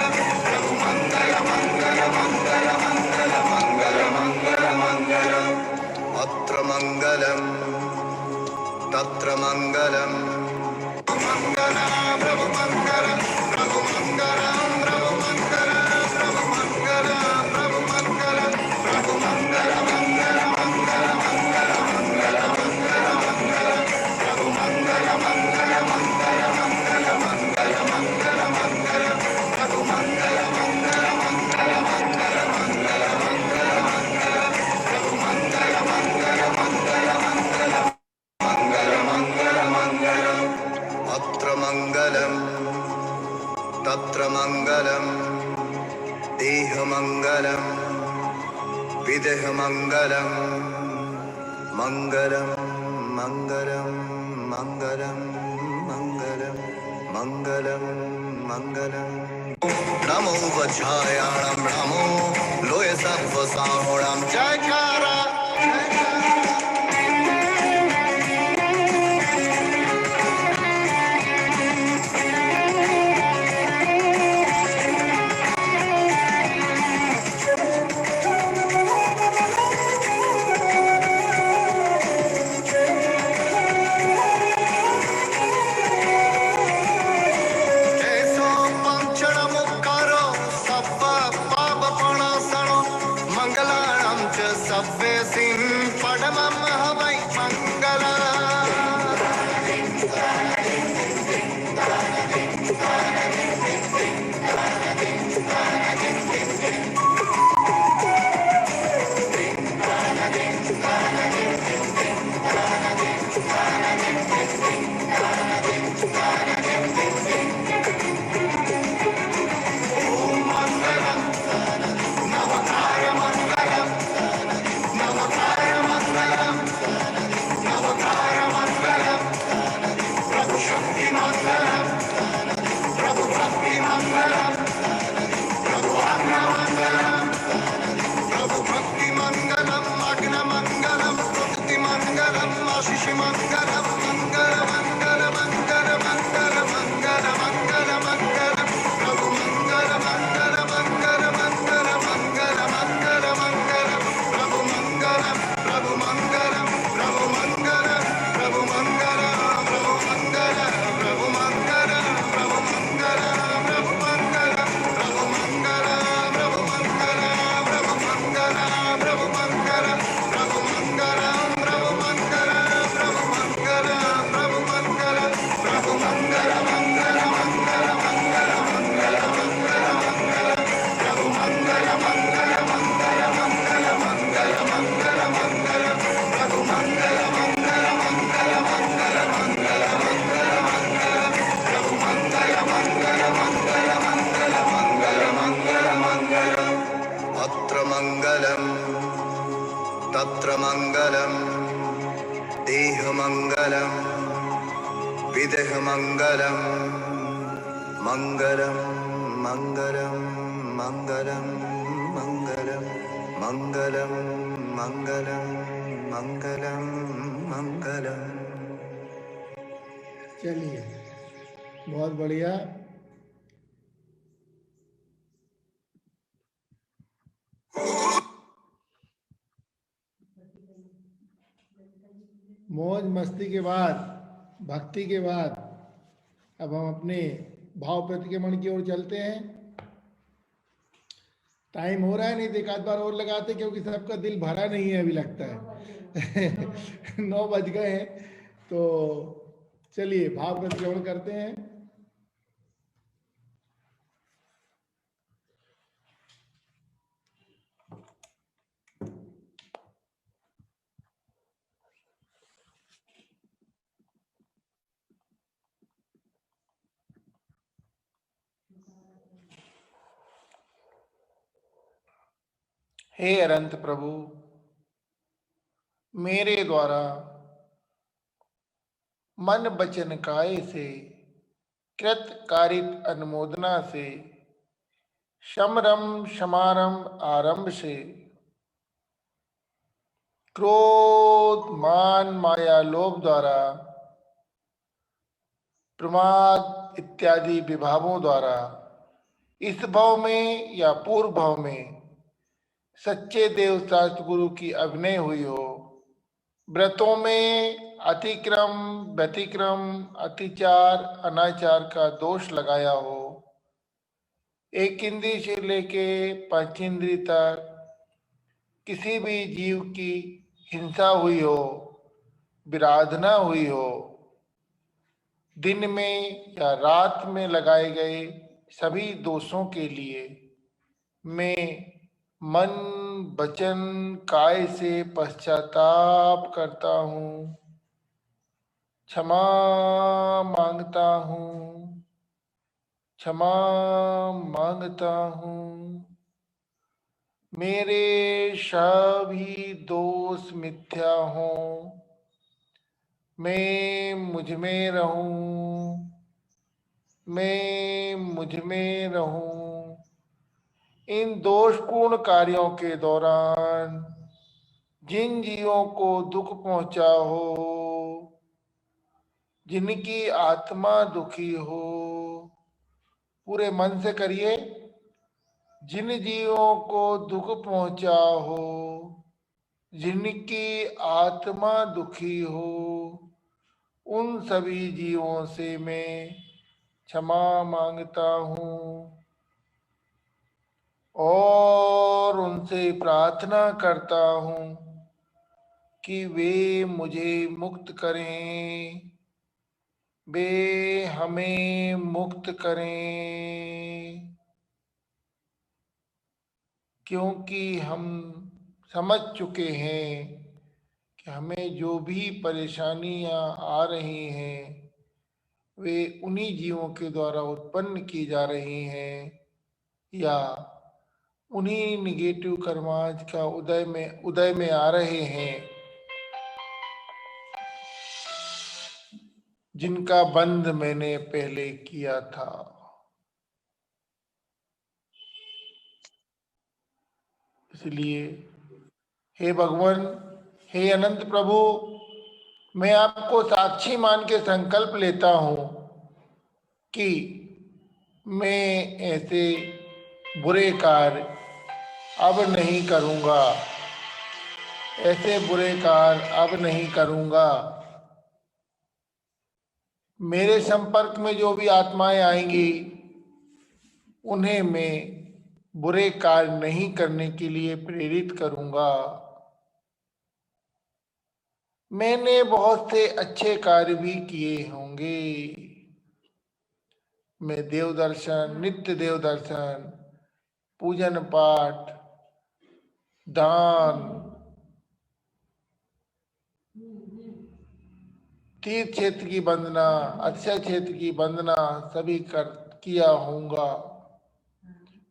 प्रभु मंगल मंगल मंगल मंगल मंगल मंगल मंगल अत्र मंगलम् तत्र मंगलम् मंगल प्रभु मंगल प्रभु मंगल प्रभु मंगल प्रभु मंगल प्रभु मंगल प्रभु मंगल मंगल मंगल मंगल मंगल मंगल मंगल प्रभु मंगल मंगल मंगल मंगल मंगल मंगल मंगल प्रभु मंगल मंगल मंगल मंगल मंगल मंगल मंगल प्रभु मंगल मंगल मंगल मंगल मंगल मंगल मंगल अत्र मंगलम् तत्र मंगलम् देह मंगलम् विदेह मंगलम् मंगलम् मंगलम् मंगलम् मंगलम् मंगलम् मंगलम् नमो वज्रायाणं नमो लोय सप्तसाहोणं जयकारा जैसो पंचणमुक्कारो सप्प पापपणासनो मङ्गलाणां च सव्येसिं पडमं हवै मङ्गला प्रभु भक्ति मंगलम अग्न मंगलम प्रकृति मंगलम आशीष मंगलम मंगल मंगल मंगल मंगल मंगल मंगल मंगल प्रभु मंगल मंगल मंगल मंगल मंगल मंगल मंगल प्रभु मंगल प्रभु मंगल प्रभु मंगल प्रभु मंगल प्रभु मंगल प्रभु मंगल प्रभु मंगल प्रभु मंगल प्रभु मंगल प्रभु मंगल प्रभु मंगल प्रभु मंगल प्रभु मंगल प्रभु मंगल प्रभु मंगल प्रभु मंगल प्रभु मंगल मंगल मंगल मंगल मंगल मंगल मंगल प्रभु मंगल मंगल मंगल मंगल मंगल मंगल मंगल प्रभु मंगल मंगल मंगल मंगल मंगल मंगल मंगल प्रभु मंगल मंगल मंगल मंगल मंगल मंगल मंगल अत्र मंगलम तत्र मंगलम देह मंगलम विदेह मंगलम मंगलम मंगलम मंगलम मंगलम मंगलम मंगलम मंगलम मंगलम। चलिए, बहुत बढ़िया। मौज मस्ती के बाद, भक्ति के बाद अब हम अपने भाव प्रतिक्रमण की ओर चलते हैं। टाइम हो रहा है, नहीं तो एक आध बार और लगाते, क्योंकि सबका दिल भरा नहीं है अभी लगता है। 9 बज गए हैं, तो चलिए भाव प्रतिक्रमण करते हैं। हे अनंत प्रभु, मेरे द्वारा मन वचन काय से कृत कारित अनुमोदना से शमरम समारंभ आरंभ से क्रोध मान माया लोभ द्वारा प्रमाद इत्यादि विभावों द्वारा इस भाव में या पूर्व भाव में सच्चे देव शास्त्र गुरु की अभिनय हुई हो, व्रतों में अतिक्रम व्यतिक्रम अतिचार अनाचार का दोष लगाया हो, एक इंद्रिय से लेके 5 इंद्रिय तक किसी भी जीव की हिंसा हुई हो, विराधना हुई हो, दिन में या रात में लगाए गए सभी दोषों के लिए मैं मन वचन काय से पश्चाताप करता हूँ, क्षमा मांगता हूँ, क्षमा मांगता हूँ। मेरे सभी दोष मिथ्या हों, मैं मुझ में रहूं, मैं मुझ में रहूं। इन दोषपूर्ण कार्यों के दौरान जिन जीवों को दुख पहुंचा हो, जिनकी आत्मा दुखी हो, पूरे मन से करिए, जिन जीवों को दुख पहुंचा हो, जिनकी आत्मा दुखी हो, उन सभी जीवों से मैं क्षमा मांगता हूँ और उनसे प्रार्थना करता हूँ कि वे मुझे मुक्त करें, वे हमें मुक्त करें, क्योंकि हम समझ चुके हैं कि हमें जो भी परेशानियां आ रही हैं वे उन्हीं जीवों के द्वारा उत्पन्न की जा रही हैं या उन्हीं निगेटिव कर्माज का उदय में आ रहे हैं, जिनका बंध मैंने पहले किया था। इसलिए हे भगवान, हे अनंत प्रभु, मैं आपको साक्षी मान के संकल्प लेता हूं कि मैं ऐसे बुरे कार्य अब नहीं करूंगा, ऐसे बुरे कार्य अब नहीं करूंगा। मेरे संपर्क में जो भी आत्माएं आएंगी उन्हें मैं बुरे कार्य नहीं करने के लिए प्रेरित करूंगा। मैंने बहुत से अच्छे कार्य भी किए होंगे। मैं देव दर्शन, नित्य देव दर्शन, पूजन पाठ, दान, तीर्थ क्षेत्र की वंदना, अक्षय क्षेत्र की वंदना सभी कर किया होऊंगा।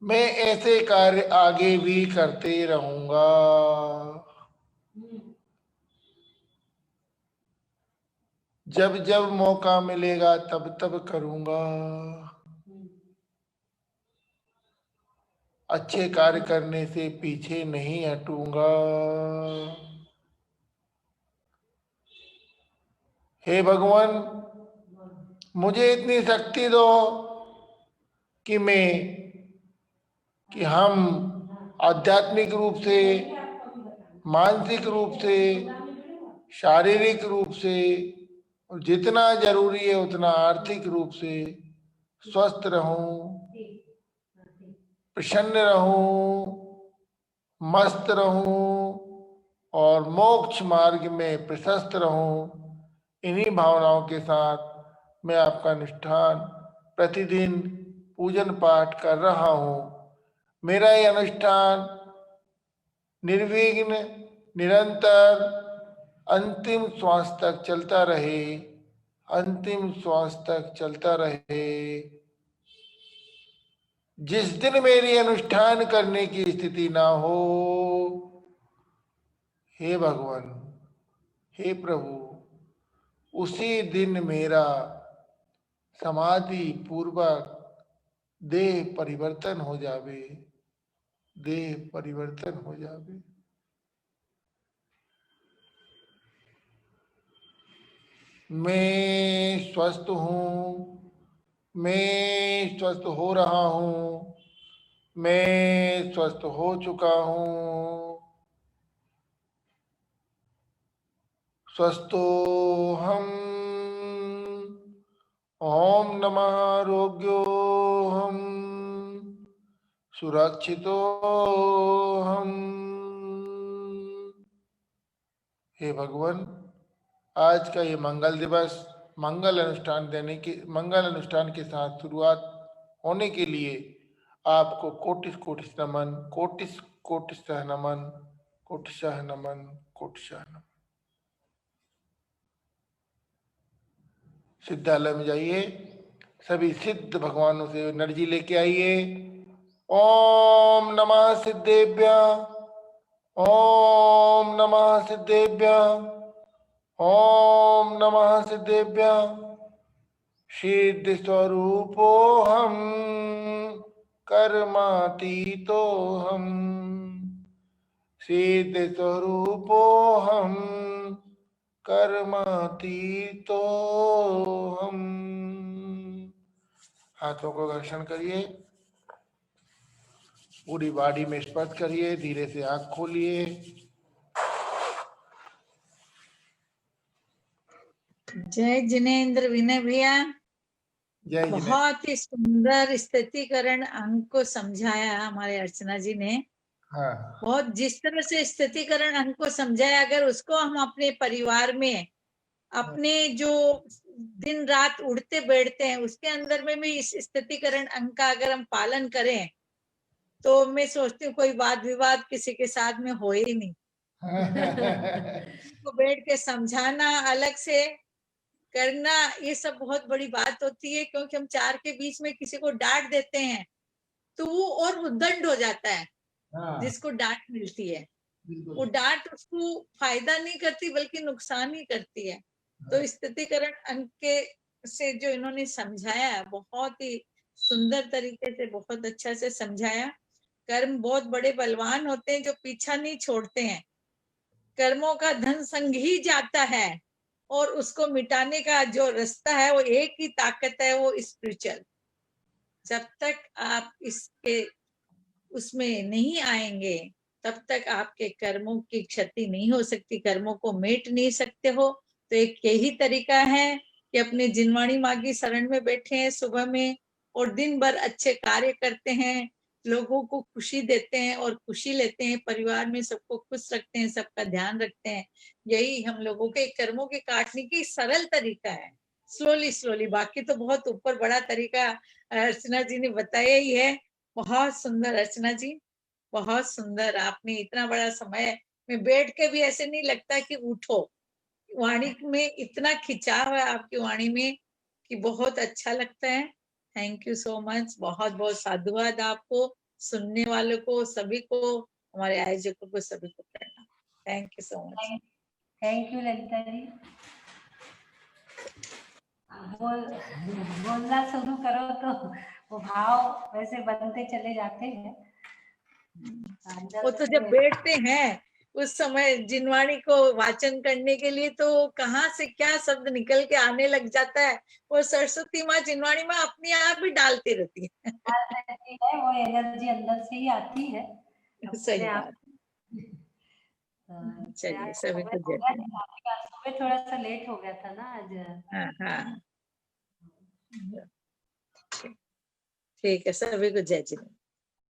मैं ऐसे कार्य आगे भी करते रहूंगा। जब जब मौका मिलेगा तब तब करूंगा। अच्छे कार्य करने से पीछे नहीं हटूंगा। हे भगवान, मुझे इतनी शक्ति दो कि हम आध्यात्मिक रूप से, मानसिक रूप से, शारीरिक रूप से और जितना जरूरी है उतना आर्थिक रूप से स्वस्थ रहूं, प्रसन्न रहूं, मस्त रहूं और मोक्ष मार्ग में प्रशस्त रहूं। इन्हीं भावनाओं के साथ मैं आपका अनुष्ठान प्रतिदिन पूजन पाठ कर रहा हूं। मेरा ये अनुष्ठान निर्विघ्न, निरंतर, अंतिम श्वास तक चलता रहे, अंतिम श्वास तक चलता रहे। जिस दिन मेरी अनुष्ठान करने की स्थिति ना हो, हे भगवान, हे प्रभु, उसी दिन मेरा समाधि पूर्वक देह परिवर्तन हो जावे, देह परिवर्तन हो जावे। मैं स्वस्थ हूँ, मैं स्वस्थ हो रहा हूँ, मैं स्वस्थ हो चुका हूँ। स्वस्थो हम, ओम नमः आरोग्यो हम, सुरक्षितो हम। हे भगवान, आज का ये मंगल दिवस मंगल अनुष्ठान के साथ शुरुआत होने के लिए आपको कोटि कोटि नमन, कोटि कोटि नमन, कोटि नमन, कोटि नमन। सिद्धालय में जाइए, सभी सिद्ध भगवानों से एनर्जी लेके आइए। ओम नमः सिद्धेभ्य, ओम नमः सिद्धेभ्य, ओम नमः सिद्धेभ्य। सिद्ध स्वरूपो हम, कर्मातीतो हम, सिद्ध स्वरूपो हम, कर्मातीतो हम। हाथों को घर्षण करिए, पूरी बॉडी में स्पर्श करिए, धीरे से आंख खोलिए। जय जिनेन्द्र विनय भैया, जय जिनेन्द्र। बहुत ही सुंदर स्थितिकरण अंक को समझाया हमारे अर्चना जी ने। हाँ, बहुत जिस तरह से स्थितिकरण अंक को समझाया, अगर उसको हम अपने परिवार में, अपने जो दिन रात उड़ते बैठते हैं उसके अंदर में भी इस स्थितिकरण अंक का अगर हम पालन करें तो मैं सोचती हूँ कोई वाद विवाद किसी के साथ में हो ही नहीं। तो बैठ के समझाना, अलग से करना, ये सब बहुत बड़ी बात होती है, क्योंकि हम चार के बीच में किसी को डांट देते हैं तो वो और उद्दंड हो जाता है। हाँ, जिसको डांट मिलती है बिल्कुल। वो डांट उसको फायदा नहीं करती बल्कि नुकसान ही करती है। तो स्थितिकरण अंक के से जो इन्होंने समझाया, बहुत ही सुंदर तरीके से, बहुत अच्छा से समझाया। कर्म बहुत बड़े बलवान होते हैं जो पीछा नहीं छोड़ते हैं। कर्मों का धन संग ही जाता है और उसको मिटाने का जो रास्ता है वो एक ही ताकत है, वो स्पिरिचुअल। जब तक आप इसके उसमें नहीं आएंगे तब तक आपके कर्मों की क्षति नहीं हो सकती, कर्मों को मेट नहीं सकते हो। तो एक यही तरीका है कि अपने जिनवाणी माँ की शरण में बैठे हैं सुबह में और दिन भर अच्छे कार्य करते हैं, लोगों को खुशी देते हैं और खुशी लेते हैं, परिवार में सबको खुश रखते हैं, सबका ध्यान रखते हैं। यही हम लोगों के कर्मों के काटने की सरल तरीका है, स्लोली स्लोली। बाकी तो बहुत ऊपर बड़ा तरीका अर्चना जी ने बताया ही है। बहुत सुंदर अर्चना जी, बहुत सुंदर। आपने इतना बड़ा समय में बैठ के भी ऐसे नहीं लगता कि उठो। वाणी में इतना खिंचाव है आपकी वाणी में कि बहुत अच्छा लगता है। Thank you so much. बहुत बहुत साधुवाद आपको, सुनने वालों को, सभी को, हमारे आयोजकों को, सभी को प्रणाम। Thank you so much. Thank you Lalita ji. बोलना शुरू करो तो वो भाव वैसे बनते चले जाते हैं। वो तो जब बैठते हैं उस समय जिनवाणी को वाचन करने के लिए तो कहाँ से क्या शब्द निकल के आने लग जाता है। वो सरस्वती माँ जिनवाणी में अपने आप ही डालती रहती है। वो एनर्जी अंदर से ही आती है सही अपने आप। बात। चलिए सभी को जय श्री राम। सुबह थोड़ा सा लेट हो गया था ना आज। हाँ हाँ ठीक है, सभी को जय श्री राम।